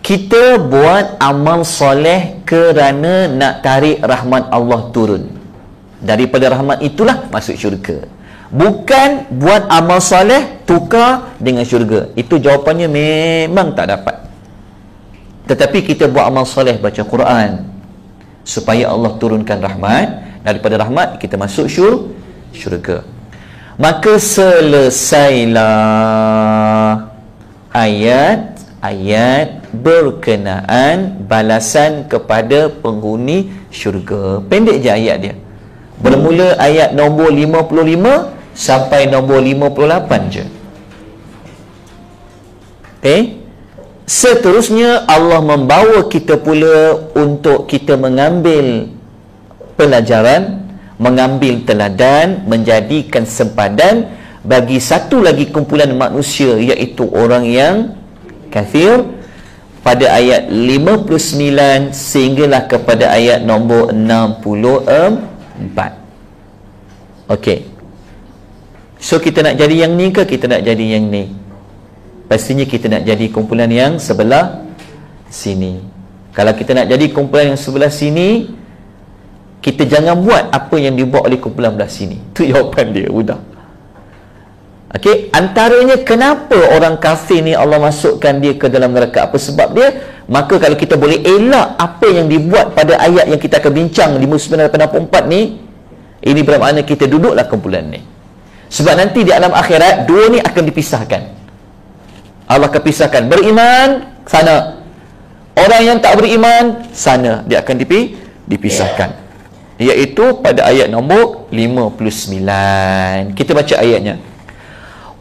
kita buat amal soleh kerana nak tarik rahmat Allah turun. Daripada rahmat itulah masuk syurga. Bukan buat amal soleh tukar dengan syurga. Itu jawapannya memang tak dapat. Tetapi kita buat amal soleh, baca Quran, supaya Allah turunkan rahmat. Daripada rahmat kita masuk syurga. Maka selesailah ayat berkenaan balasan kepada penghuni syurga. Pendek je ayat dia. Bermula ayat nombor 55 sampai nombor 58 je. Okay? Seterusnya Allah membawa kita pula untuk kita mengambil pelajaran, mengambil teladan, menjadikan sempadan bagi satu lagi kumpulan manusia, iaitu orang yang kafir, pada ayat 59 sehinggalah kepada ayat nombor 64. Okey. So kita nak jadi yang ni ke kita nak jadi yang ni? Pastinya kita nak jadi kumpulan yang sebelah sini. Kalau kita nak jadi kumpulan yang sebelah sini, kita jangan buat apa yang dibuat oleh kumpulan belah sini. Itu jawapan dia, mudah. Okey, antaranya kenapa orang kafir ni Allah masukkan dia ke dalam neraka, apa sebab dia? Maka kalau kita boleh elak apa yang dibuat pada ayat yang kita akan bincang 59-84 ni, ini bermakna kita duduklah kumpulan ni. Sebab nanti di alam akhirat dua ni akan dipisahkan. Allah akan pisahkan, beriman sana, orang yang tak beriman sana, dia akan dipisahkan. Iaitu pada ayat nombor 59. Kita baca ayatnya.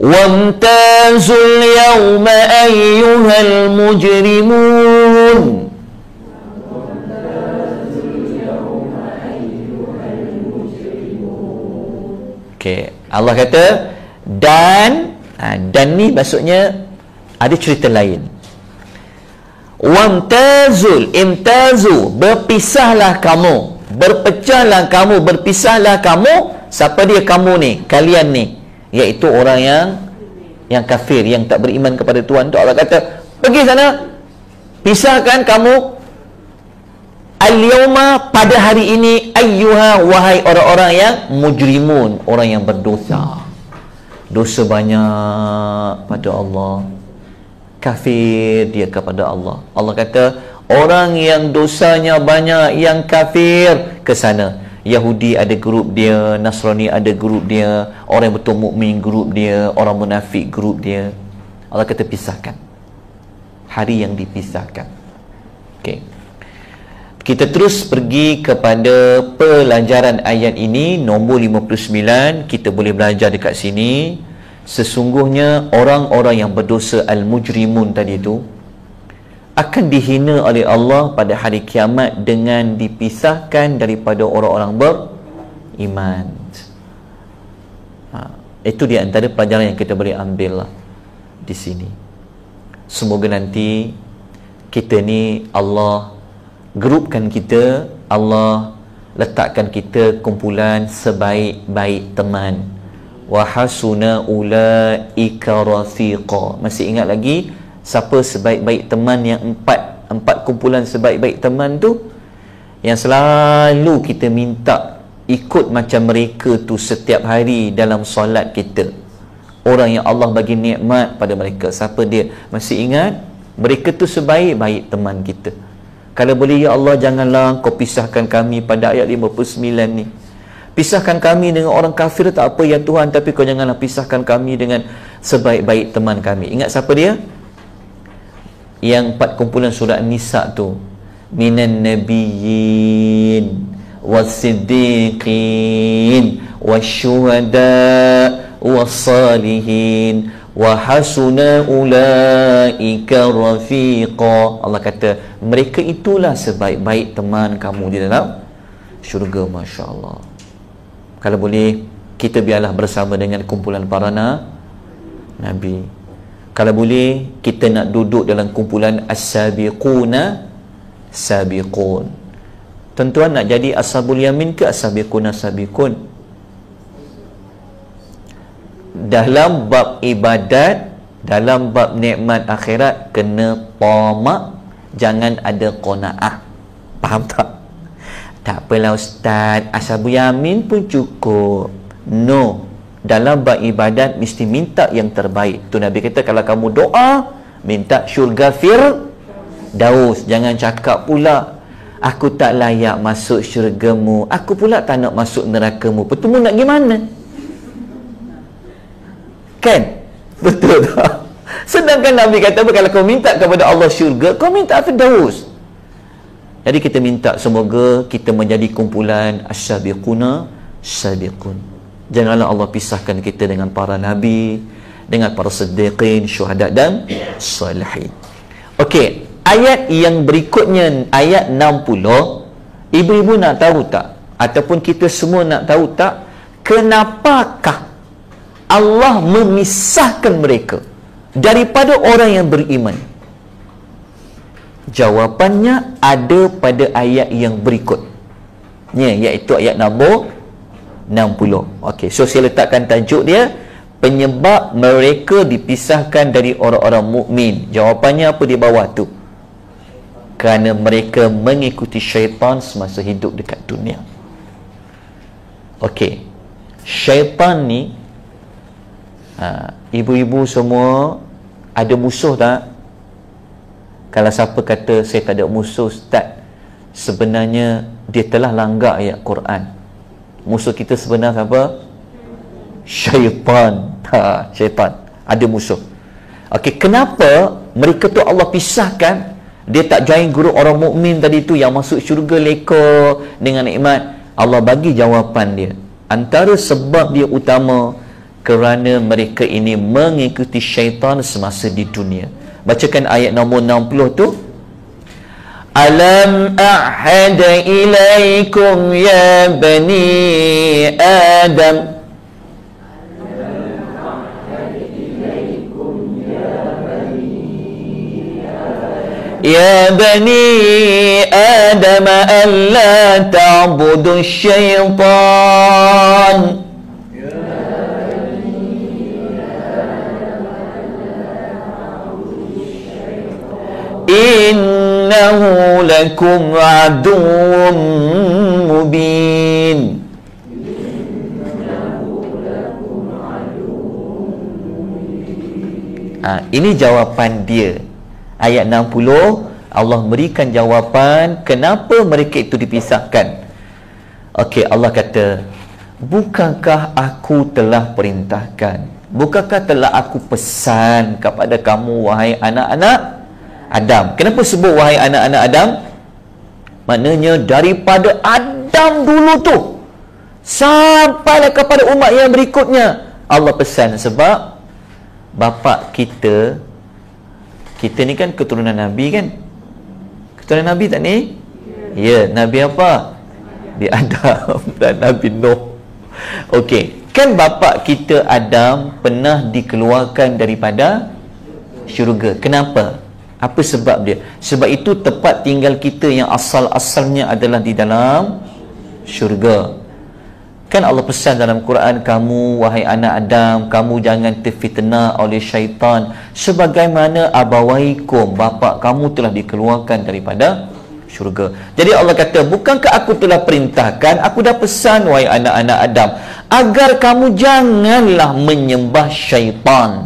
Wamtazul yawma ayyuhal mujrimun. Okey, Allah kata dan ni maksudnya ada cerita lain. Wamtazul, imtazu, berpisahlah kamu, berpecahlah kamu, berpisahlah kamu. Siapa dia kamu ni? Kalian ni, iaitu orang yang kafir, yang tak beriman kepada Tuhan tu. Allah kata, pergi sana, pisahkan kamu. Al-yawma, pada hari ini, ayyuha, wahai orang-orang yang mujrimun, orang yang berdosa. Dosa banyak pada Allah, kafir dia kepada Allah. Allah kata, orang yang dosanya banyak, yang kafir, ke sana. Yahudi ada grup dia, Nasrani ada grup dia, orang yang betul mukmin grup dia, orang munafik grup dia. Allah kata pisahkan. Hari yang dipisahkan. Okey. Kita terus pergi kepada pelajaran ayat ini, nombor 59. Kita boleh belajar dekat sini. Sesungguhnya orang-orang yang berdosa al-mujrimun tadi itu akan dihina oleh Allah pada hari kiamat dengan dipisahkan daripada orang-orang beriman. Itu di antara pelajaran yang kita boleh ambil lah di sini. Semoga nanti kita ni Allah grupkan kita, Allah letakkan kita kumpulan sebaik-baik teman. Wa hasuna ulaika rafiqa. Masih ingat lagi siapa sebaik-baik teman? Yang empat kumpulan sebaik-baik teman tu yang selalu kita minta ikut macam mereka tu setiap hari dalam solat kita. Orang yang Allah bagi nikmat pada mereka. Siapa dia? Masih ingat? Mereka tu sebaik-baik teman kita. Kalau boleh, ya Allah, janganlah kau pisahkan kami pada ayat 59 ni. Pisahkan kami dengan orang kafir tak apa ya Tuhan, tapi kau janganlah pisahkan kami dengan sebaik-baik teman kami. Ingat siapa dia? Yang 4 kumpulan surah An-Nisa tu. Minan nabiyyin was-siddiqin wasyuhada was-salihin wa hasuna ulaika rafiqa. Allah kata mereka itulah sebaik-baik teman kamu di dalam syurga. Masya Allah. Kalau boleh kita biarlah bersama dengan kumpulan para nabi. Kalau boleh kita nak duduk dalam kumpulan as-sabiquna sabiqun. Tuan-tuan nak jadi ashabul yamin ke as-sabiquna sabiqun? Dalam bab ibadat, dalam bab nikmat akhirat, kena tamak, jangan ada qanaah. Faham tak? Tak apalah ustaz, ashabul yamin pun cukup. No, dalam bab ibadat mesti minta yang terbaik. Tu Nabi kata kalau kamu doa minta syurga firdaus. Jangan cakap pula aku tak layak masuk syurgamu, aku pula tak nak masuk nerakamu. Pertemu nak gimana? Kan? Betul tak? Sedangkan Nabi kata kalau kau minta kepada Allah syurga, kau minta firdaus. Jadi kita minta semoga kita menjadi kumpulan as-sabiquna sabiqun. Janganlah Allah pisahkan kita dengan para nabi, dengan para siddiqin, syuhada dan salihin. Okey, ayat yang berikutnya, ayat 60. Ibu-ibu nak tahu tak, ataupun kita semua nak tahu tak, kenapakah Allah memisahkan mereka daripada orang yang beriman? Jawapannya ada pada ayat yang berikutnya, iaitu ayat nombor 60. Okey, so saya letakkan tajuk dia, penyebab mereka dipisahkan dari orang-orang mukmin. Jawapannya apa di bawah tu? Kerana mereka mengikuti syaitan semasa hidup dekat dunia. Okey, syaitan ni, ibu-ibu semua ada musuh tak? Kalau siapa kata saya tak ada musuh ustaz, sebenarnya dia telah langgar ayat Quran. Musuh kita sebenarnya siapa? Syaitan. Syaitan ada musuh. Okey, kenapa mereka tu Allah pisahkan? Dia tak join grup orang mukmin tadi tu yang masuk syurga leka dengan nikmat. Allah bagi jawapan dia. Antara sebab dia utama kerana mereka ini mengikuti syaitan semasa di dunia. Bacakan ayat nombor 60 tu. Alam a'had ilaikum ya bani Adam. Ya bani Adam alla ta'budu syaitan. Innahu lakum aduwwun mubin. Ini jawapan dia. Ayat 60 Allah berikan jawapan kenapa mereka itu dipisahkan. Okey, Allah kata, bukankah aku telah perintahkan, bukankah telah aku pesan kepada kamu wahai anak-anak Adam. Kenapa sebut wahai anak-anak Adam? Maknanya daripada Adam dulu tu sampailah kepada umat yang berikutnya Allah pesan. Sebab bapa kita ni kan keturunan Nabi kan? Keturunan Nabi tak ni? Ya, Nabi apa? Nabi Adam dan Nabi Nuh. Okey, kan bapa kita Adam pernah dikeluarkan daripada syurga. Kenapa? Apa sebab dia? Sebab itu tempat tinggal kita yang asal-asalnya adalah di dalam syurga. Kan Allah pesan dalam Quran, kamu wahai anak Adam, kamu jangan terfitnah oleh syaitan sebagaimana abawaikum, bapa kamu telah dikeluarkan daripada syurga. Jadi Allah kata, bukankah aku telah perintahkan, aku dah pesan wahai anak-anak Adam, agar kamu janganlah menyembah syaitan.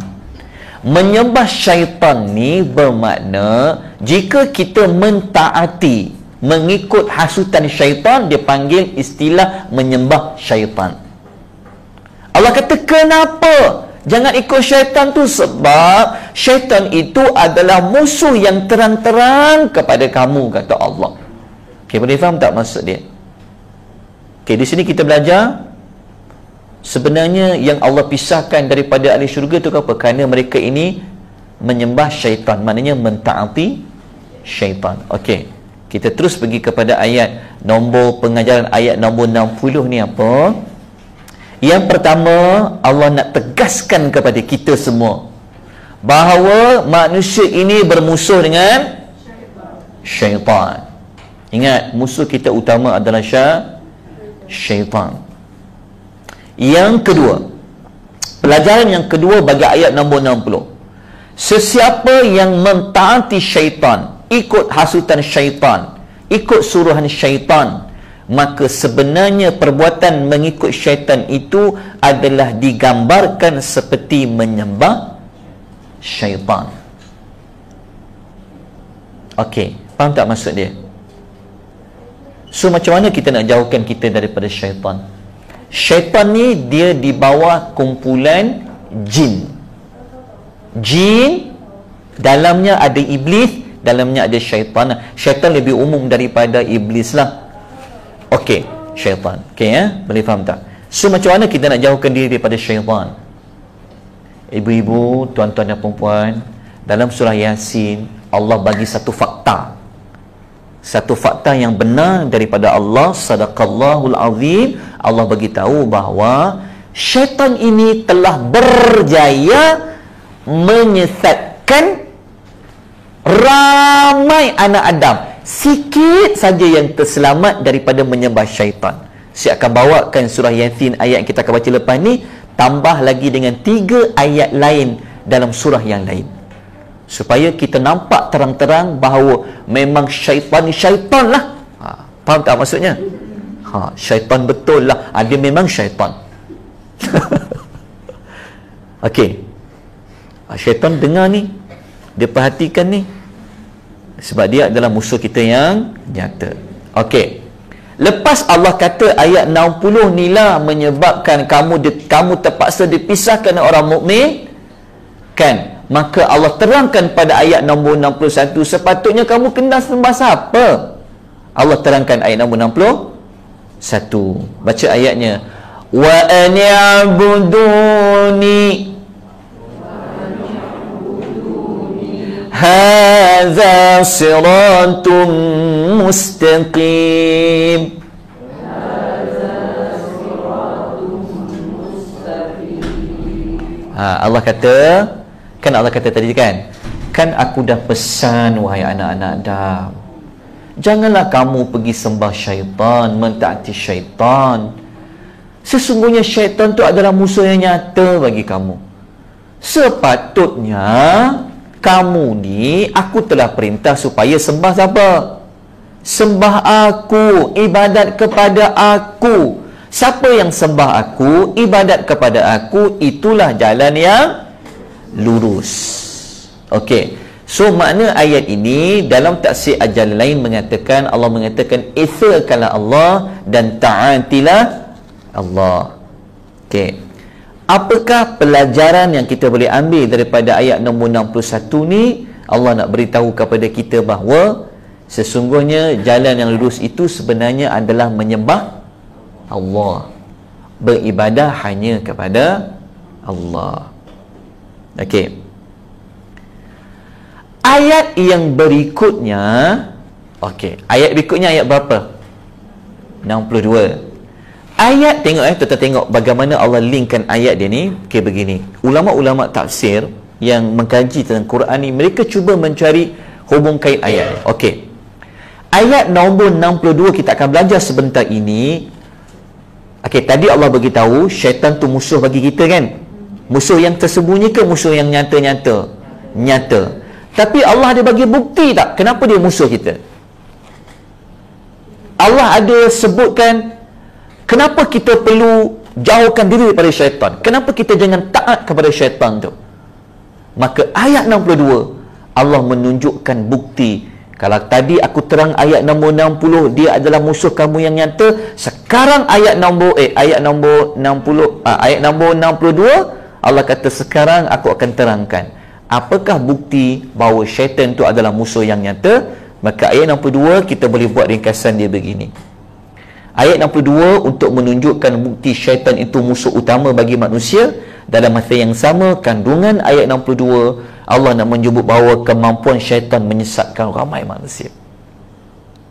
Menyembah syaitan ni bermakna jika kita mentaati, mengikut hasutan syaitan, dia panggil istilah menyembah syaitan. Allah kata, kenapa jangan ikut syaitan tu? Sebab syaitan itu adalah musuh yang terang-terang kepada kamu, kata Allah. Okay, boleh faham tak maksud dia? Okay, di sini kita belajar sebenarnya yang Allah pisahkan daripada ahli syurga tu apa? Kerana mereka ini menyembah syaitan, maknanya mentaati syaitan. Okey, kita terus pergi kepada ayat nombor pengajaran, ayat nombor 60 ni apa? Yang pertama, Allah nak tegaskan kepada kita semua bahawa manusia ini bermusuh dengan syaitan. Ingat, musuh kita utama adalah syaitan. Yang kedua, pelajaran yang kedua bagi ayat nombor 60, sesiapa yang mentaati syaitan, ikut hasutan syaitan, ikut suruhan syaitan, maka sebenarnya perbuatan mengikut syaitan itu adalah digambarkan seperti menyembah syaitan. Okey, faham tak maksud dia? So macam mana kita nak jauhkan kita daripada syaitan? Syaitan ni dia di bawah kumpulan jin. Jin dalamnya ada iblis, dalamnya ada syaitan. Syaitan lebih umum daripada iblis lah. Okey, syaitan. Okey ya, boleh faham tak? So macam mana kita nak jauhkan diri daripada syaitan? Ibu-ibu, tuan-tuan dan puan-puan, dalam surah Yasin Allah bagi satu fakta. Satu fakta yang benar daripada Allah, sadaqallahul azim. Allah bagi tahu bahawa syaitan ini telah berjaya menyesatkan ramai anak Adam. Sikit saja yang terselamat daripada menyembah syaitan. Saya akan bawakan surah Yasin ayat yang kita akan baca lepas ni, tambah lagi dengan 3 ayat lain dalam surah yang lain, supaya kita nampak terang-terang bahawa memang syaitan lah. Faham tak maksudnya? Syaitan betul lah. Dia memang syaitan. Okey, syaitan dengar ni, dia perhatikan ni, sebab dia adalah musuh kita yang nyata. Okey, lepas Allah kata ayat 60 ni lah menyebabkan kamu terpaksa dipisahkan orang mukmin, kan? Maka Allah terangkan pada ayat nombor 61, sepatutnya kamu kena sembah siapa? Allah terangkan ayat nombor 61. Baca ayatnya. Wa ani'buduni hadza siratun mustaqim. Allah kata, kan Allah kata tadi kan aku dah pesan wahai anak-anak Adam, janganlah kamu pergi sembah syaitan, mentaati syaitan. Sesungguhnya syaitan tu adalah musuh yang nyata bagi kamu. Sepatutnya kamu ni, aku telah perintah supaya sembah siapa? Sembah aku, ibadat kepada aku. Siapa yang sembah aku, ibadat kepada aku, itulah jalan yang lurus. Okey, so makna ayat ini dalam tafsir ajal lain mengatakan, Allah mengatakan ithakanlah Allah dan ta'atilah Allah. Okey, apakah pelajaran yang kita boleh ambil daripada ayat nombor 61 ni? Allah nak beritahu kepada kita bahawa Sesungguhnya jalan yang lurus itu sebenarnya adalah menyembah Allah, beribadah hanya kepada Allah. Okey. Ayat yang berikutnya, okey, ayat berikutnya ayat berapa? 62. Ayat, tengok tuan-tuan tengok bagaimana Allah linkkan ayat dia ni. Okey, begini. Ulama-ulama tafsir yang mengkaji tentang Quran ni, mereka cuba mencari hubung kait ayat ni. Okey. Ayat nombor 62 kita akan belajar sebentar ini. Okey, tadi Allah beritahu syaitan tu musuh bagi kita kan? Musuh yang tersembunyi ke musuh yang nyata-nyata? Nyata. Tapi Allah ada bagi bukti tak kenapa dia musuh kita? Allah ada sebutkan kenapa kita perlu jauhkan diri daripada syaitan. Kenapa kita jangan taat kepada syaitan tu? Maka ayat 62 Allah menunjukkan bukti. Kalau tadi aku terang ayat nombor 60 dia adalah musuh kamu yang nyata, sekarang ayat nombor 62 Allah kata sekarang aku akan terangkan apakah bukti bahawa syaitan itu adalah musuh yang nyata. Maka ayat 62 kita boleh buat ringkasan dia begini. Ayat 62 untuk menunjukkan bukti syaitan itu musuh utama bagi manusia. Dalam masa yang sama, kandungan ayat 62 Allah nak menyebut bahawa kemampuan syaitan menyesatkan ramai manusia.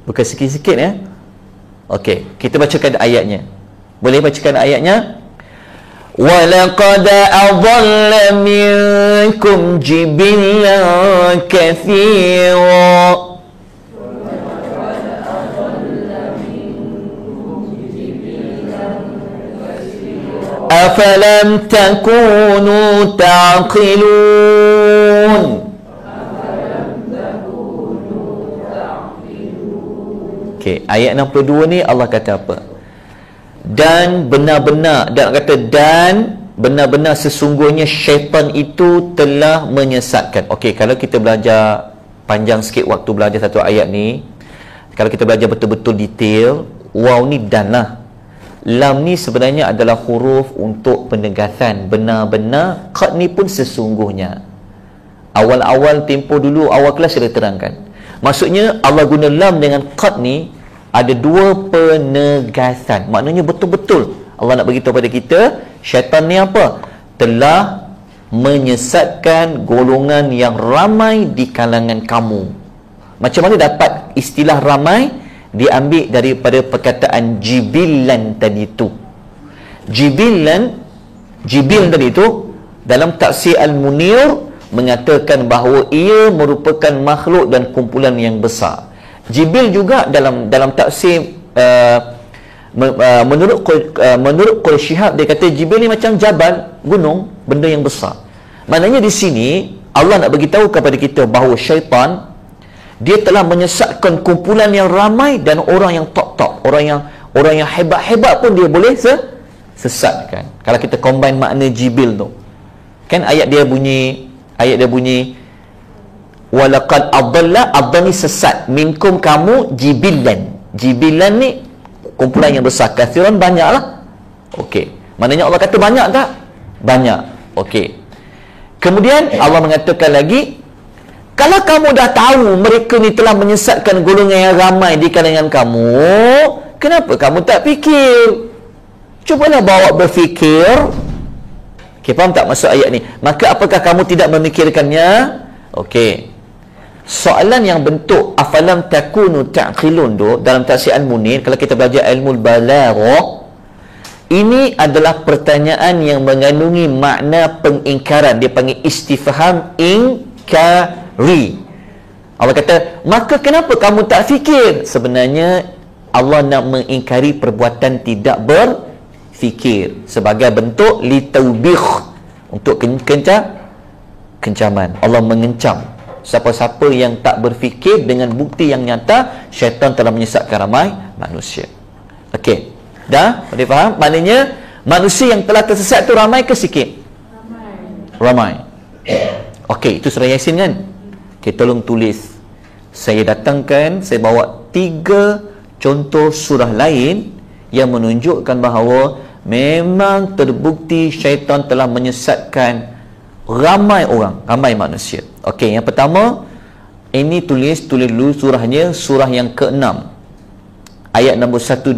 Bukan sikit-sikit ya. Okey, kita bacakan ayatnya. Boleh bacakan ayatnya? وَلَقَدْ أَضَلَّ مِنْكُمْ جِبِلًّا كَثِيرًا أَفَلَمْ تَكُونُوا تَعْقِلُونَ. Okey, ayat 62 ni Allah kata apa? Dan benar-benar, dan benar-benar sesungguhnya syaitan itu telah menyesatkan. Okey, kalau kita belajar panjang sikit waktu belajar satu ayat ni, kalau kita belajar betul-betul detail, waw ni dan lah. Lam ni sebenarnya adalah huruf untuk penegasan. Benar-benar, qad ni pun sesungguhnya. Awal-awal tempoh dulu, awal kelas saya terangkan. Maksudnya Allah guna lam dengan qad ni ada dua penegasan. Maknanya betul-betul Allah nak beritahu pada kita, syaitan ni apa? Telah menyesatkan golongan yang ramai di kalangan kamu. Macam mana dapat istilah ramai? Diambil daripada perkataan jibilan tadi itu. Jibil tadi itu dalam tafsir Al-Munir mengatakan bahawa ia merupakan makhluk dan kumpulan yang besar. Jibil juga dalam tafsir menurut Qul Syihab dia kata jibil ni macam jabal, gunung, benda yang besar. Maknanya di sini Allah nak beritahu kepada kita bahawa syaitan dia telah menyesatkan kumpulan yang ramai dan orang yang top, orang yang hebat-hebat pun dia boleh sesatkan. Kalau kita combine makna jibil tu, kan ayat dia bunyi walaqad adalla, ni sesat, minkum kamu jibilan ni kumpulan yang besar, kathiran banyaklah. Okey, maknanya Allah kata banyak tak? Banyak. Okey, kemudian Allah mengatakan lagi, kalau kamu dah tahu mereka ni telah menyesatkan golongan yang ramai di kalangan kamu, kenapa kamu tak fikir? Cubalah bawa berfikir. Okey, faham tak maksud ayat ni? Maka apakah kamu tidak memikirkannya? Okey, soalan yang bentuk afalam takunu ta'qilun tu dalam tafsir Al-Munir, kalau kita belajar ilmu balaghah, ini adalah pertanyaan yang mengandungi makna pengingkaran. Dia panggil istifham ingkari. Allah kata, maka kenapa kamu tak fikir? Sebenarnya Allah nak mengingkari perbuatan tidak berfikir sebagai bentuk litaubih, untuk kencaman. Allah mengencam siapa-siapa yang tak berfikir dengan bukti yang nyata syaitan telah menyesatkan ramai manusia. Okey, dah boleh faham? Maknanya manusia yang telah tersesat tu ramai ke sikit? Ramai. Okey, itu surah Yasin kan? Okay, tolong tulis. Saya datangkan, saya bawa 3 contoh surah lain yang menunjukkan bahawa memang terbukti syaitan telah menyesatkan ramai orang, ramai manusia. Okey, yang pertama Ini tulis dulu surahnya, surah yang ke-6, ayat nombor 128,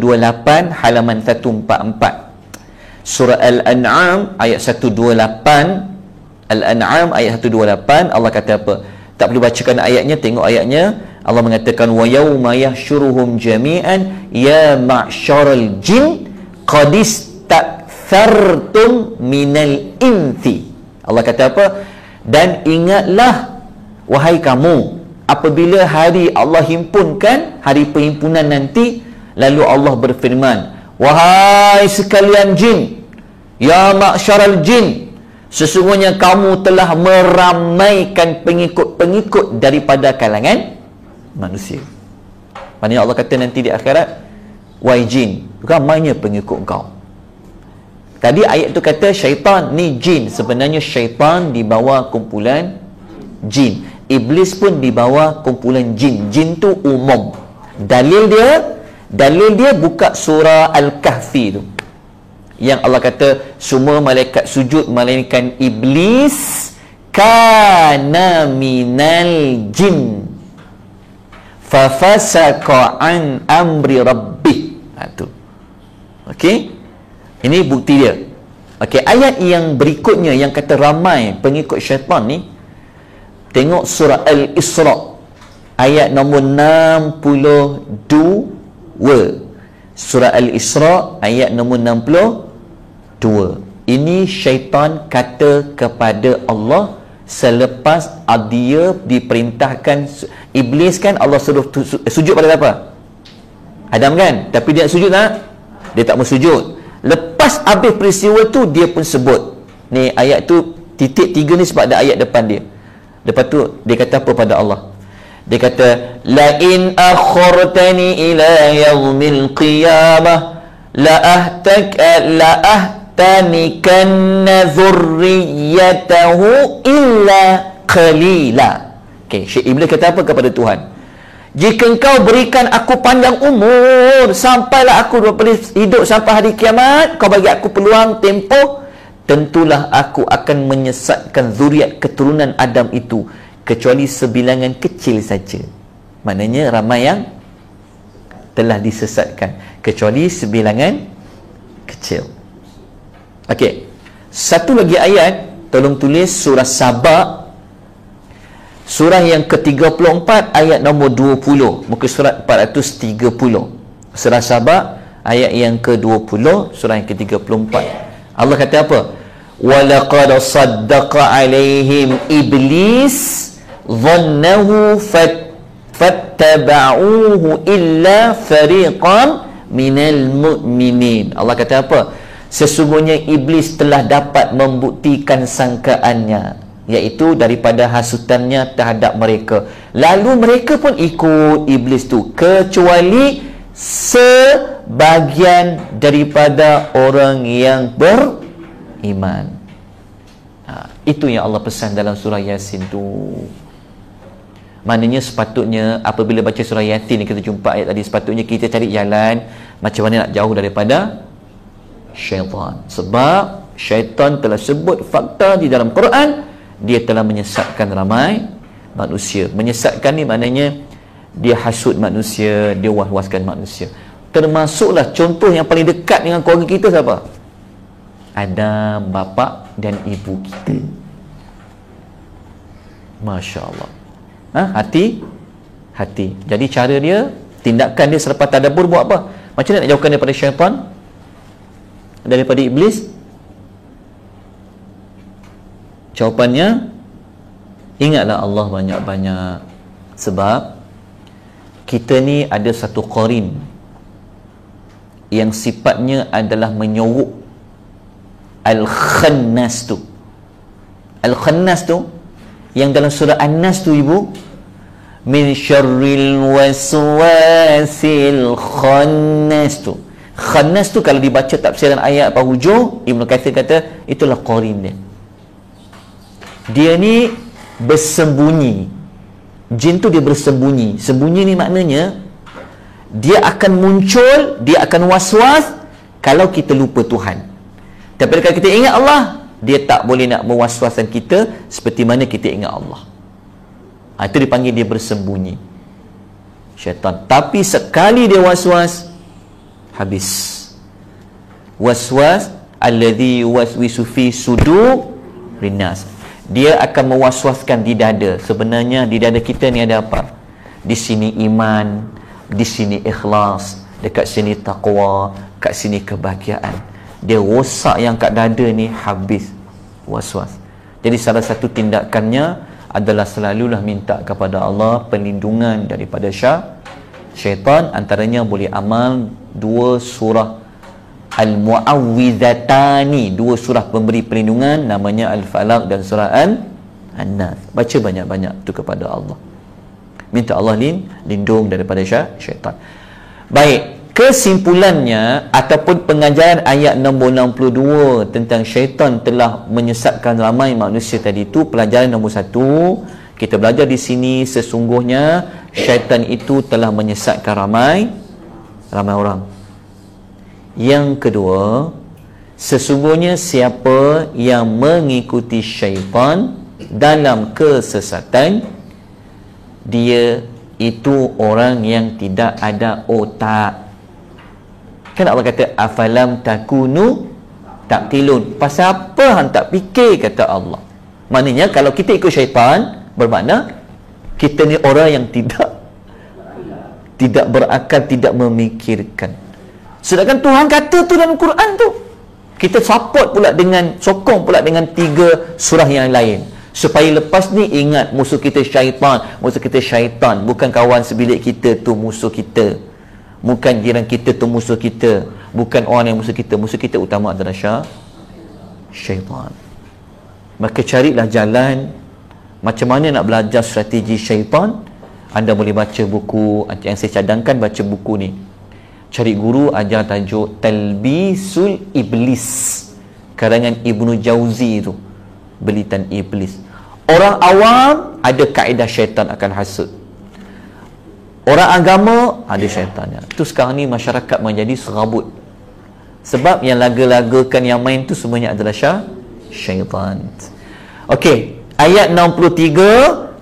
halaman 144. Surah Al-An'am ayat 128. Al-An'am ayat 128, Allah kata apa? Tak perlu bacakan ayatnya, tengok ayatnya. Allah mengatakan wa yauma yahsyuruhum jami'an ya ma'syaral jin qad istakthartum minal insi. Allah kata apa? Dan ingatlah wahai kamu, apabila hari Allah himpunkan, hari perhimpunan nanti, lalu Allah berfirman, wahai sekalian jin, ya ma'syaral jin, sesungguhnya kamu telah meramaikan pengikut-pengikut daripada kalangan manusia. Maknanya Allah kata nanti di akhirat, wahai jin, ramainya pengikut kau. Tadi ayat tu kata syaitan ni jin, sebenarnya syaitan di bawah kumpulan jin. Iblis pun di bawah kumpulan jin. Jin tu umum. Dalil dia buka surah Al-Kahfi tu, yang Allah kata semua malaikat sujud melainkan iblis kana minal jin fafasaqa an amri rabbih. Tu. Okey. Ini bukti dia. Okey, ayat yang berikutnya yang kata ramai pengikut syaitan ni, tengok surah Al-Isra ayat nombor 62. Surah Al-Isra ayat nombor 62. Ini syaitan kata kepada Allah selepas dia diperintahkan. Iblis kan Allah suruh sujud pada apa? Adam kan? Tapi dia sujud tak? Dia tak mau sujud. Lepas habis peristiwa tu, dia pun sebut. Ni ayat tu titik 3 ni sebab ada ayat depan dia. Lepas tu dia kata apa pada Allah? Dia kata la in akhartani ila yaumil qiyamah la ahtanikanna dhurriyyatahu illa qalila. Okey, Syekh Iblis kata apa kepada Tuhan? Jika engkau berikan aku panjang umur sampailah aku hidup sampai hari kiamat, kau bagi aku peluang tempoh, tentulah aku akan menyesatkan zuriat keturunan Adam itu kecuali sebilangan kecil saja. Maknanya ramai yang telah disesatkan kecuali sebilangan kecil. Okey. Satu lagi ayat, tolong tulis surah Saba, surah yang ke-34 ayat nombor 20, muka surat 430. Surah Saba ayat yang ke-20, surah yang ke-34. Allah kata apa? Walaqad saddaqa alaihim iblis dhannahu fattaba'uhu illa fariqan minal mu'minin. Allah kata apa? Sesungguhnya iblis telah dapat membuktikan sangkaannya, iaitu daripada hasutannya terhadap mereka, lalu mereka pun ikut iblis tu, kecuali sebahagian daripada orang yang beriman. Itu yang Allah pesan dalam surah Yasin tu. Maknanya sepatutnya apabila baca surah Yasin, kita jumpa ayat tadi, sepatutnya kita cari jalan macam mana nak jauh daripada syaitan. Sebab syaitan telah sebut fakta di dalam Quran, dia telah menyesatkan ramai manusia. Menyesatkan ni maknanya dia hasut manusia, dia was-waskan manusia. Termasuklah contoh yang paling dekat dengan keluarga kita siapa? Adam, bapa dan ibu kita. Masya Allah. Hati. Jadi cara dia, tindakan dia selepas tadabbur buat apa? Macam mana nak jauhkan daripada syaitan, daripada iblis? Jawapannya, ingatlah Allah banyak-banyak. Sebab kita ni ada satu qarin yang sifatnya adalah menyorok. Al-Khannas tu, Al-Khannas tu yang dalam surah An-Nas tu, ibu, min syarril waswasil khannas tu. Khannas tu kalau dibaca tafsiran ayat penghujung, Ibnu Katsir kata itulah qarin dia. Dia ni bersembunyi. Jin tu dia bersembunyi. Sembunyi ni maknanya dia akan muncul, dia akan was-was kalau kita lupa Tuhan. Tapi kalau kita ingat Allah, dia tak boleh nak mewaswaskan kita seperti mana kita ingat Allah. Itu dipanggil dia bersembunyi, syaitan. Tapi sekali dia waswas, habis. Waswas alladhi yuwaswisu fi sudurin nas. Dia akan mewaswaskan di dada. Sebenarnya di dada kita ni ada apa? Di sini iman, di sini ikhlas, dekat sini taqwa, kat sini kebahagiaan. Dia rosak yang kat dada ni, habis waswas. Jadi salah satu tindakannya adalah selalulah minta kepada Allah perlindungan daripada syaitan. Antaranya boleh amal 2 surah Al-Mu'awwidhatani, 2 surah pemberi perlindungan, namanya Al-Falaq dan surah An-Nas. Baca banyak-banyak tu kepada Allah, minta Allah lindung daripada syaitan. Baik, kesimpulannya ataupun pengajaran ayat nombor 62 tentang syaitan telah menyesatkan ramai manusia tadi itu, pelajaran nombor 1 kita belajar di sini, sesungguhnya syaitan itu telah menyesatkan ramai orang. Yang kedua, sesungguhnya siapa yang mengikuti syaitan dalam kesesatan, dia itu orang yang tidak ada otak. Kan Allah kata afalam takunu taqilun. Pasal apa hang tak fikir, kata Allah. Maknanya kalau kita ikut syaitan, bermakna kita ni orang yang tidak berakal, tidak memikirkan. Sedangkan Tuhan kata tu dalam Quran tu. Kita support pula dengan, sokong pula dengan 3 surah yang lain, supaya lepas ni ingat musuh kita syaitan. Musuh kita syaitan, bukan kawan sebilik kita tu musuh kita, bukan jiran kita tu musuh kita, bukan orang yang musuh kita. Musuh kita utama adalah syaitan. Maka carilah jalan macam mana nak belajar strategi syaitan. Anda boleh baca buku yang saya cadangkan, baca buku ni. Cari guru ajar tajuk Talbisul Iblis, karangan Ibnu Jauzi tu, Belitan Iblis. Orang awam ada kaedah syaitan akan hasud. Orang agama ada syaitannya. Tu sekarang ni masyarakat menjadi serabut. Sebab yang laga-lagakan yang main tu semuanya adalah syaitan. Okey, ayat 63,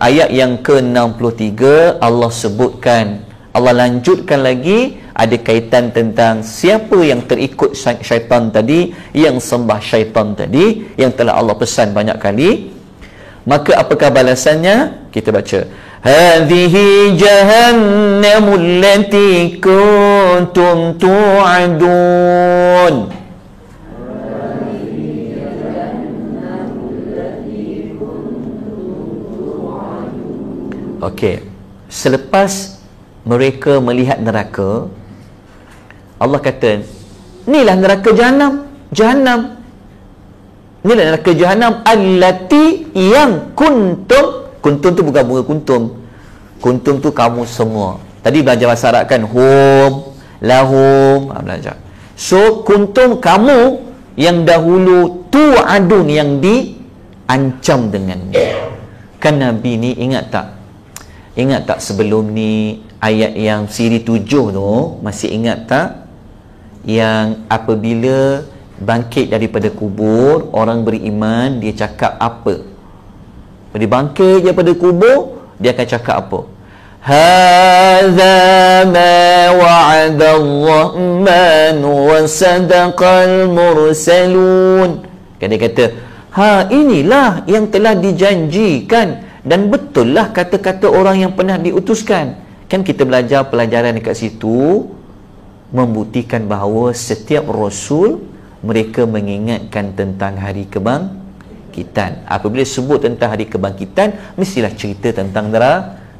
ayat yang ke-63 Allah sebutkan, Allah lanjutkan lagi, ada kaitan tentang siapa yang terikut syaitan tadi, yang sembah syaitan tadi, yang telah Allah pesan banyak kali. Maka apakah balasannya? Kita baca, hadhihi jahannamul lati kuntum tu'adun. Okey, selepas mereka melihat neraka, Allah kata, inilah neraka Jahannam. Inilah neraka Jahannam allati yang kuntum tu bukan bunga kuntum tu kamu semua. Tadi belajar bahasa Arab kan, hum, lahum, belajar. So kuntum kamu yang dahulu tu'adun, yang diancam dengannya. Kan Nabi ni ingat tak sebelum ni ayat yang siri 7 tu, masih ingat tak? Yang apabila bangkit daripada kubur, orang beriman dia cakap apa? Dia bangkit daripada kubur, dia akan cakap apa? Hadza ma wa'ada ar-rahman wa sadaqal mursalun. Kan dia kata, inilah yang telah dijanjikan dan betul lah kata-kata orang yang pernah diutuskan. Kan kita belajar pelajaran dekat situ, membuktikan bahawa setiap Rasul mereka mengingatkan tentang hari kebangkitan. Apabila sebut tentang hari kebangkitan, mestilah cerita tentang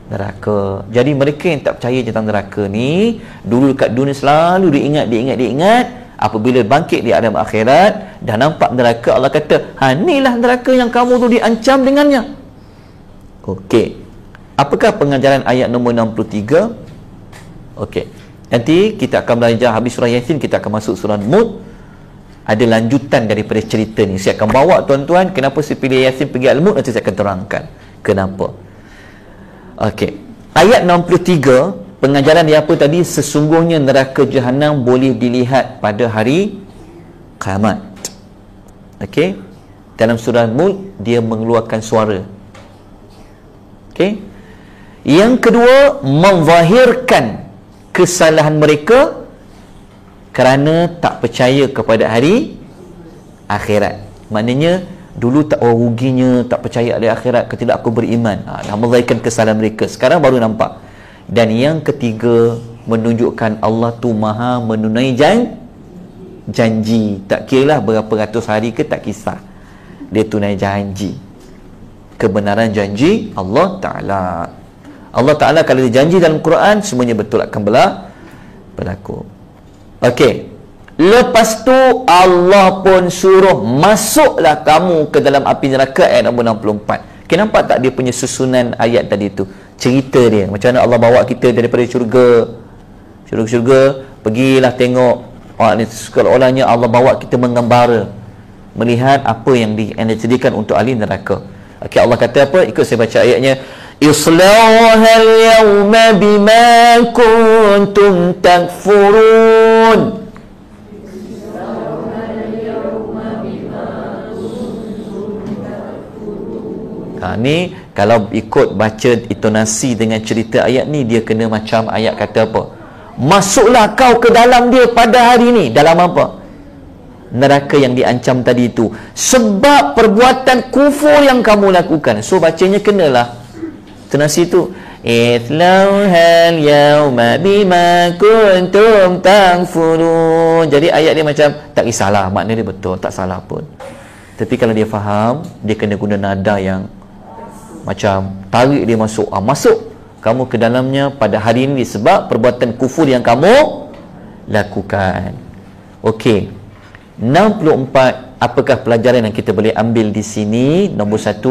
neraka. Jadi mereka yang tak percaya tentang neraka ni, dulu dekat dunia selalu diingat. Apabila bangkit di alam akhirat dah nampak neraka, Allah kata, inilah neraka yang kamu tu diancam dengannya. Okey, apakah pengajaran ayat nombor 63? Okey, nanti kita akan belajar habis surah Yasin, kita akan masuk surah Mud. Ada lanjutan daripada cerita ni. Saya akan bawa tuan-tuan, kenapa saya pilih Yasin pergi Al-Mud, nanti saya akan terangkan kenapa. Okey, ayat 63, pengajaran dia apa tadi? Sesungguhnya neraka Jahannam boleh dilihat pada hari Kiamat. Okey, dalam surah Mud dia mengeluarkan suara. Okey. Yang kedua, menzahirkan kesalahan mereka kerana tak percaya kepada hari akhirat. Maknanya dulu tak ruginya, tak percaya hari akhirat, ketika aku beriman. Dah menzahirkan kesalahan mereka. Sekarang baru nampak. Dan yang ketiga, menunjukkan Allah tu maha menunai janji. Tak kira lah berapa ratus hari ke, tak kisah. Dia tunai janji. Kebenaran janji Allah Ta'ala. Allah Ta'ala kalau dia janji dalam Quran, semuanya betul akan berlaku. Okey. Lepas tu Allah pun suruh masuklah kamu ke dalam api neraka, ayat nombor 64. Okay, nampak tak dia punya susunan ayat tadi tu? Cerita dia, macam mana Allah bawa kita daripada syurga, pergilah tengok. Seolah-olahnya Allah bawa kita mengembara, melihat apa yang disediakan untuk ahli neraka. Okey, Allah kata apa? Ikut saya baca ayatnya. Islauha al-yawma bima kuntum takfurun. Ni kalau ikut baca intonasi dengan cerita ayat ni, dia kena macam ayat kata apa? Masuklah kau ke dalam dia pada hari ni. Dalam apa? Neraka yang diancam tadi itu, sebab perbuatan kufur yang kamu lakukan. So bacanya kenalah intonasi tu. Islauhal yawma bima kuntum takfurun. Jadi ayat dia macam tak kisahlah, makna dia betul, tak salah pun. Tapi kalau dia faham, dia kena guna nada yang macam tarik dia masuk. Masuk kamu ke dalamnya pada hari ini sebab perbuatan kufur yang kamu lakukan. Okey. 64, apakah pelajaran yang kita boleh ambil di sini? Nombor 1,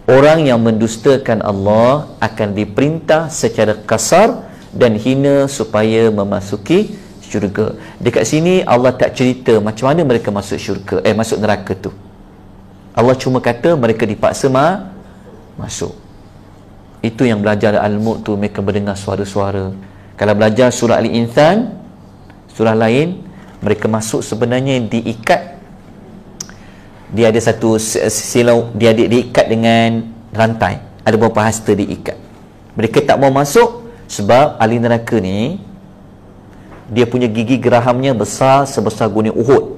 orang yang mendustakan Allah akan diperintah secara kasar dan hina supaya memasuki syurga. Dekat sini Allah tak cerita macam mana mereka masuk syurga, masuk neraka tu. Allah cuma kata mereka dipaksa masuk. Itu yang belajar Al-Mulk tu, mereka mendengar suara-suara. Kalau belajar surah Al-Insan, surah lain, mereka masuk sebenarnya diikat. Dia ada satu silau, dia diikat dengan rantai, ada beberapa hasta diikat. Mereka tak mau masuk sebab ahli neraka ni, dia punya gigi gerahamnya besar sebesar gunung Uhud.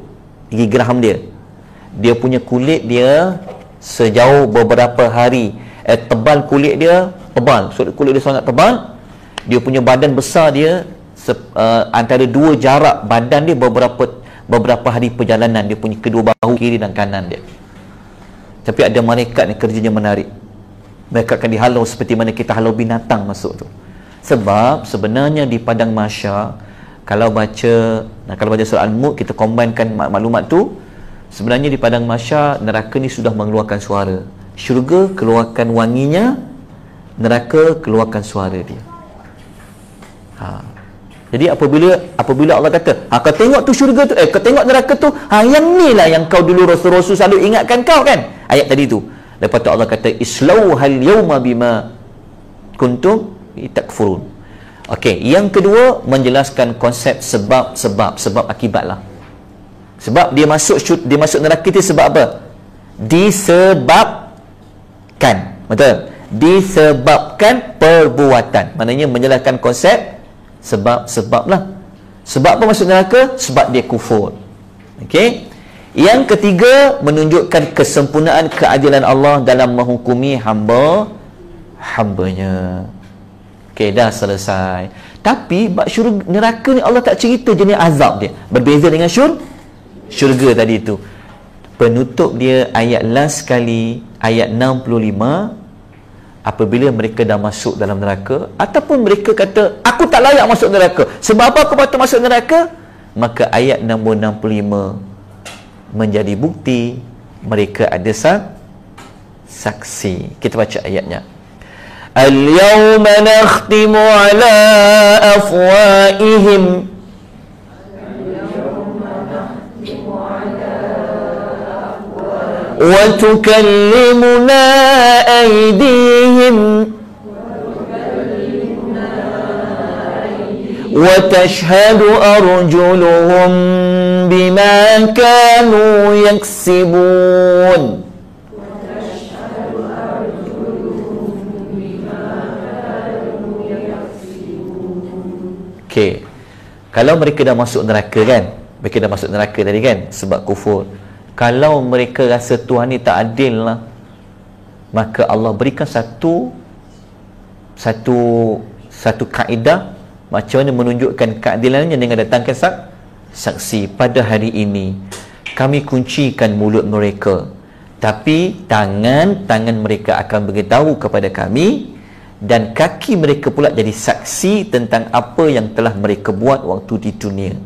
Gigi geraham dia punya kulit dia sejauh beberapa hari, tebal kulit dia, tebal. So kulit dia sangat tebal. Dia punya badan besar dia, antara dua jarak badan dia beberapa hari perjalanan. Dia punya kedua bahu kiri dan kanan dia. Tapi ada malaikat yang kerjanya menarik. Mereka akan dihalau seperti mana kita halau binatang masuk tu. Sebab sebenarnya di padang mahsyar, kalau baca surah Al-Mulk, kita combinekan maklumat tu, sebenarnya di padang mahsyar neraka ni sudah mengeluarkan suara. Syurga keluarkan wanginya, neraka keluarkan suara dia. Jadi apabila Allah kata, kau tengok tu syurga tu, kau tengok neraka tu, yang ni lah yang kau dulu Rasul-Rasul selalu ingatkan kau kan, ayat tadi tu. Lepas tu Allah kata, islauhal yawma bima kuntum takfurun. Okey, yang kedua, menjelaskan konsep sebab akibat lah. Sebab dia masuk neraka itu sebab apa? Disebabkan. Betul? Disebabkan perbuatan. Maknanya menjelaskan konsep sebab lah. Sebab apa masuk neraka? Sebab dia kufur. Okey. Yang ketiga, menunjukkan kesempurnaan keadilan Allah dalam menghukumi hamba-hambanya. Okey, dah selesai. Tapi bab neraka ni Allah tak cerita jenis azab dia. Berbeza dengan syurga tadi tu. Penutup dia ayat last sekali, ayat 65, apabila mereka dah masuk dalam neraka, ataupun mereka kata aku tak layak masuk neraka, sebab apa aku patut masuk neraka, maka ayat nombor 65 menjadi bukti mereka ada saksi. Kita baca ayatnya. Al-yawma nakhtimu ala afwaihim wa tukallimuna aydihim wa tashhadu arjuluhum bima kanu yaksibun. Kalau mereka dah masuk neraka kan, mereka dah masuk neraka tadi kan, sebab kufur. Kalau mereka rasa Tuhan ni tak adil lah, maka Allah berikan satu kaedah macam mana menunjukkan keadilannya dengan datangkan saksi. Pada hari ini kami kuncikan mulut mereka, tapi tangan mereka akan beritahu kepada kami, dan kaki mereka pula jadi saksi tentang apa yang telah mereka buat waktu di dunia.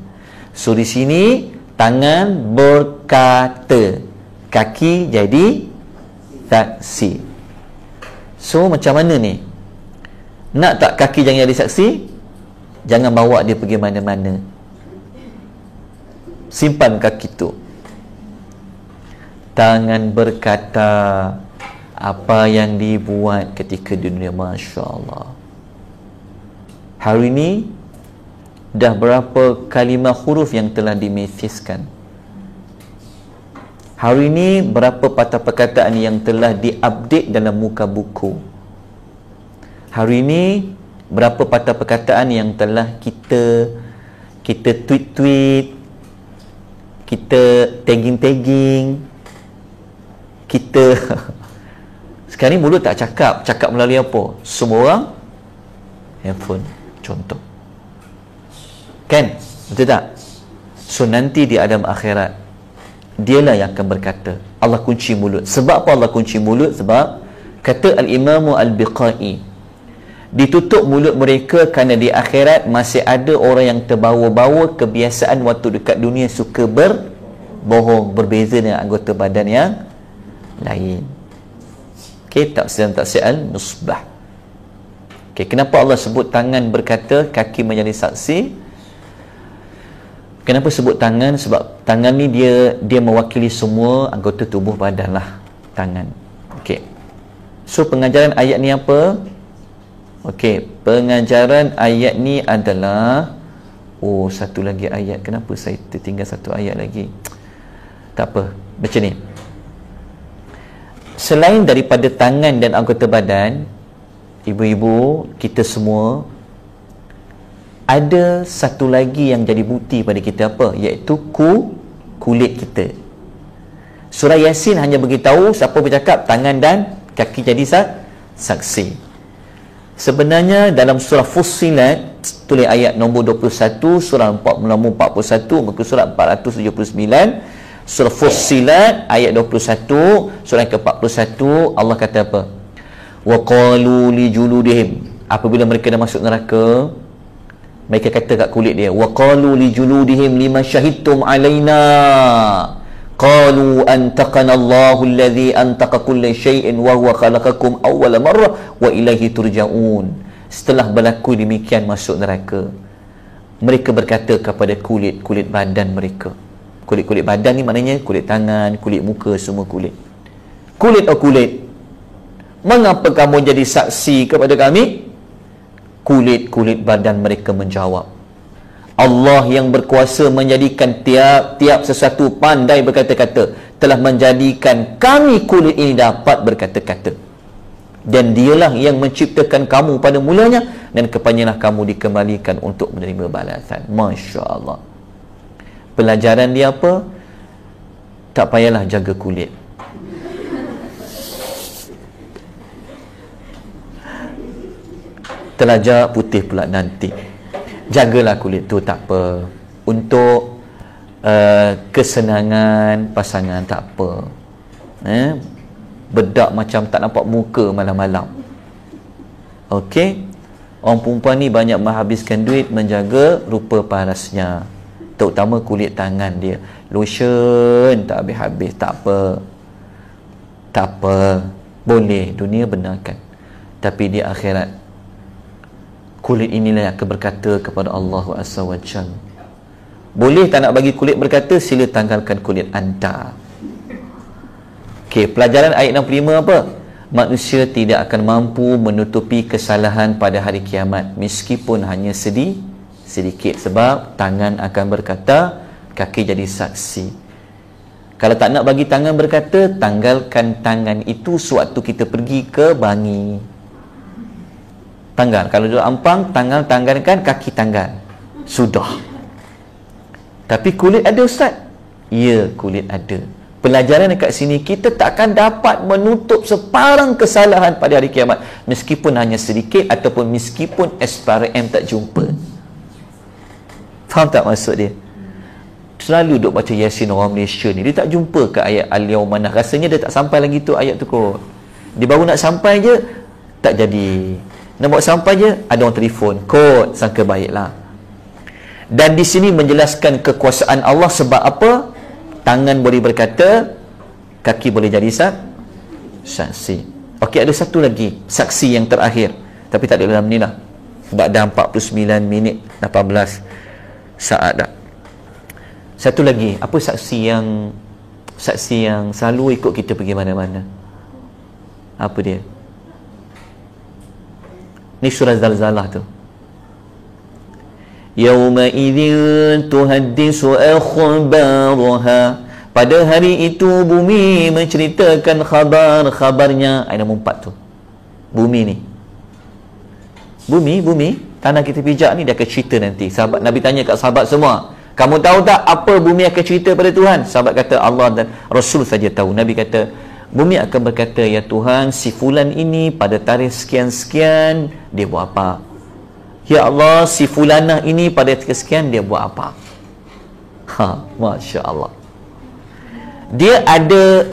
So di sini tangan berkata, kaki jadi saksi. So macam mana ni? Nak tak kaki jangan jadi saksi? Jangan bawa dia pergi mana-mana. Simpan kaki tu. Tangan berkata apa yang dibuat ketika dunia. Masya Allah. Hari ini dah berapa kalimah huruf yang telah dimetheskan? Hari ini berapa patah perkataan yang telah diupdate dalam muka buku? Hari ini berapa patah perkataan yang telah kita tweet, kita tagging, kita sekarang ni mulut tak cakap melalui apa? Semua orang handphone, contoh. Kan? Betul tak? So nanti di alam akhirat dialah yang akan berkata. Allah kunci mulut. Sebab apa Allah kunci mulut? Sebab kata Al-Imam Al-Biqai, ditutup mulut mereka kerana di akhirat masih ada orang yang terbawa-bawa kebiasaan waktu dekat dunia suka berbohong, berbeza dengan anggota badan yang lain. Okey, tafsir Al-Nusbah. Okey, kenapa Allah sebut tangan berkata, kaki menjadi saksi? Kenapa sebut tangan? Sebab tangan ni dia mewakili semua anggota tubuh badan lah, tangan. Okey. So pengajaran ayat ni apa? Okey, pengajaran ayat ni adalah satu lagi ayat. Kenapa saya tertinggal satu ayat lagi? Tak apa, macam ni. Selain daripada tangan dan anggota badan, ibu-ibu, kita semua ada satu lagi yang jadi bukti pada kita apa? Iaitu kulit kita. Surah Yasin hanya beritahu siapa bercakap, tangan dan kaki jadi saksi. Sebenarnya dalam surah Fussilat, tulis ayat nombor 21, surah 41, muka surat 479, surah Fussilat ayat 21, surah ke-41, Allah kata apa? Wa qalu li juludihim, apabila mereka dah masuk neraka, mereka kata kat kulit dia, wa qalu li juludihim lima syahidtum alaina, qalu antaqana Allahu alladhi antaqa kulla shay'in wa huwa khalaqakum awwala marrah wa ilaihi turja'un. Setelah berlaku demikian masuk neraka, mereka berkata kepada kulit badan mereka. Kulit badan ni maknanya kulit tangan, kulit muka, semua kulit. Kulit, mengapa kamu jadi saksi kepada kami? Kulit badan mereka menjawab, Allah yang berkuasa menjadikan tiap sesuatu pandai berkata-kata, telah menjadikan kami kulit ini dapat berkata-kata, dan dialah yang menciptakan kamu pada mulanya, dan kepadanya kamu dikembalikan untuk menerima balasan. Masya Allah. Pelajaran dia apa? Tak payahlah jaga kulit. Telajak putih pula nanti. Jagalah kulit tu, tak apa. Untuk kesenangan pasangan, tak apa. Bedak macam tak nampak muka malam-malam. Okey. Orang perempuan ni banyak menghabiskan duit menjaga rupa parasnya, terutama kulit tangan dia. Lotion tak habis-habis, tak apa. Tak apa. Boleh, dunia benarkan. Tapi di akhirat, kulit inilah yang akan berkata kepada Allah Azza wa Jalla. Boleh tak nak bagi kulit berkata? Sila tanggalkan kulit anda. Okey, pelajaran ayat 65 apa? Manusia tidak akan mampu menutupi kesalahan pada hari kiamat meskipun hanya sedikit, sebab tangan akan berkata, kaki jadi saksi. Kalau tak nak bagi tangan berkata, tanggalkan tangan itu sewaktu kita pergi ke Bangi. Tanggal. Kalau duduk Ampang, tanggalkan, kaki tanggal. Sudah. Tapi kulit ada Ustaz? Ya, kulit ada. Pelajaran dekat sini, kita takkan dapat menutup separang kesalahan pada hari kiamat, meskipun hanya sedikit, ataupun meskipun SPRM tak jumpa. Faham tak maksud dia? Selalu duk baca Yasin orang Malaysia ni, dia tak jumpa ke ayat Al-Yawmanah. Rasanya dia tak sampai lagi tu ayat tu kot. Dia baru nak sampai je, tak jadi. Nak buat sampai je, ada orang telefon. Kot, sangka baiklah. Dan di sini menjelaskan kekuasaan Allah sebab apa? Tangan boleh berkata, kaki boleh jadi saksi. Okey, ada satu lagi saksi yang terakhir, tapi tak ada dalam ni lah. Sebab dah 49 minit 18 saat dah. Satu lagi, apa saksi yang selalu ikut kita pergi mana-mana? Apa dia? Ni surah Zalzalah tu. Yauma idzin tuhaddisu akhbaraha. Pada hari itu bumi menceritakan khabar-khabarnya. Ayat nombor 4 tu. Bumi ni. Bumi, tanah kita pijak ni dia akan cerita nanti. Sahabat Nabi tanya kat sahabat semua, kamu tahu tak apa bumi akan cerita pada Tuhan? Sahabat kata Allah dan Rasul saja tahu. Nabi kata, bumi akan berkata, ya Tuhan, si fulan ini pada tarikh sekian-sekian dia buat apa? Ya Allah, si fulanah ini pada sekian dia buat apa? Masya Allah. Dia ada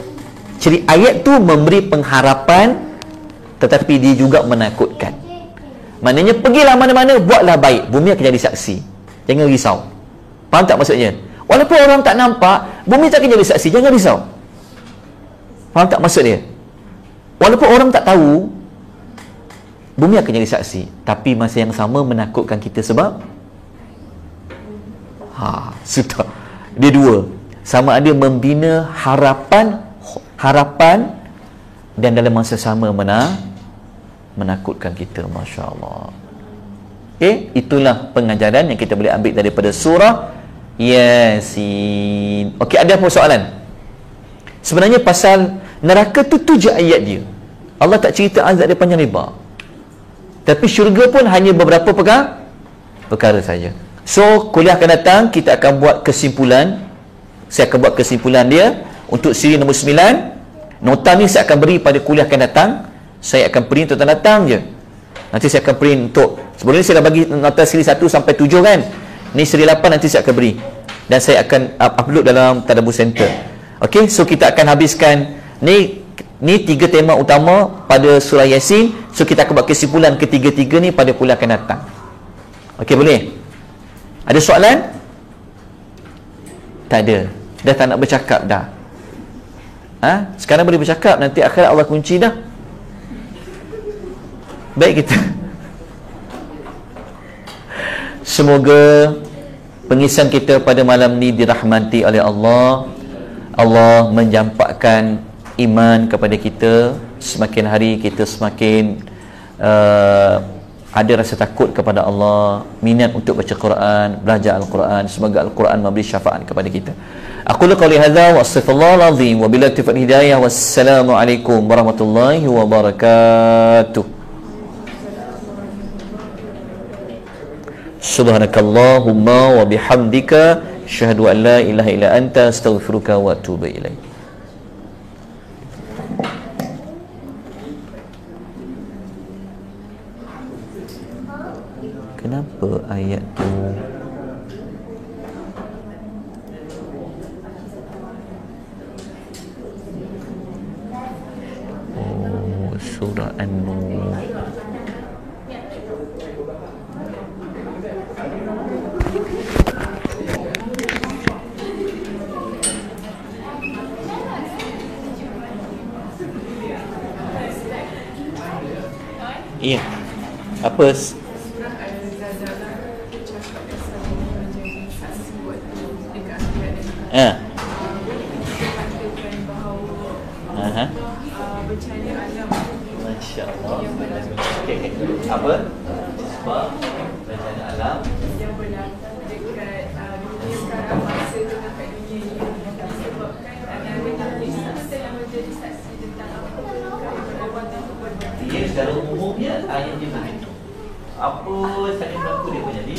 ayat tu memberi pengharapan, tetapi dia juga menakutkan. Maknanya pergilah mana-mana, buatlah baik, bumi akan jadi saksi. Jangan risau. Faham tak maksudnya? Walaupun orang tak nampak, bumi tak akan jadi saksi. Jangan risau. Faham tak maksud dia? Walaupun orang tak tahu, bumi akan jadi saksi. Tapi masa yang sama menakutkan kita sebab sudah. Dia dua. Sama ada membina harapan dan dalam masa sama menakutkan kita. Masya Allah. Itulah pengajaran yang kita boleh ambil daripada surah Yasin. Okey, ada apa soalan? Sebenarnya pasal neraka tu 7 ayat dia. Allah tak cerita azab dia panjang lebar. Tapi syurga pun hanya beberapa perkara saja. So, kuliah akan datang, kita akan buat kesimpulan. Saya akan buat kesimpulan dia untuk siri nombor 9. Nota ni saya akan beri pada kuliah akan datang. Saya akan print untuk datang je. Nanti saya akan print untuk, sebelum ni saya dah bagi nota siri 1 sampai 7 kan. Ni siri 8 nanti saya akan beri. Dan saya akan upload dalam Tadabbur Center. Okey, so kita akan habiskan ni 3 tema utama pada surah Yasin. So kita akan buat kesimpulan ketiga-tiga ni pada kuliah akan datang. Okey, boleh? Ada soalan? Tak ada. Dah tak nak bercakap dah. Sekarang boleh bercakap, nanti akhirat Allah kunci dah. Baik kita. Semoga pengisan kita pada malam ni dirahmati oleh Allah. Allah menjampakkan iman kepada kita. Semakin hari kita semakin ada rasa takut kepada Allah, minat untuk baca Quran, belajar Al-Quran. Semoga Al-Quran memberi syafaat kepada kita. Aku qouli hadza wa astaghfirullahal azim wa billahi taufiq hidayah. Wassalamu alaikum warahmatullahi wabarakatuh. Subhanakallahumma wa bihamdika asyhadu an la ilaha illa anta astaghfiruka wa atubu ilaik. Kenapa ayat tu surah An-Nur. Iya. Apa? Bercahaya alam. Masya Allah. Okay. Apa? Sebab bercahaya alam Yang berlaku dekat dunia sekarang, masa tu dekat dunia ni, disebabkan ada kisah yang menjadi saksi tentang apa perbuatan-perbuatan. dia secara umumnya ayat dia begitu. Apa saja berlaku dia menjadi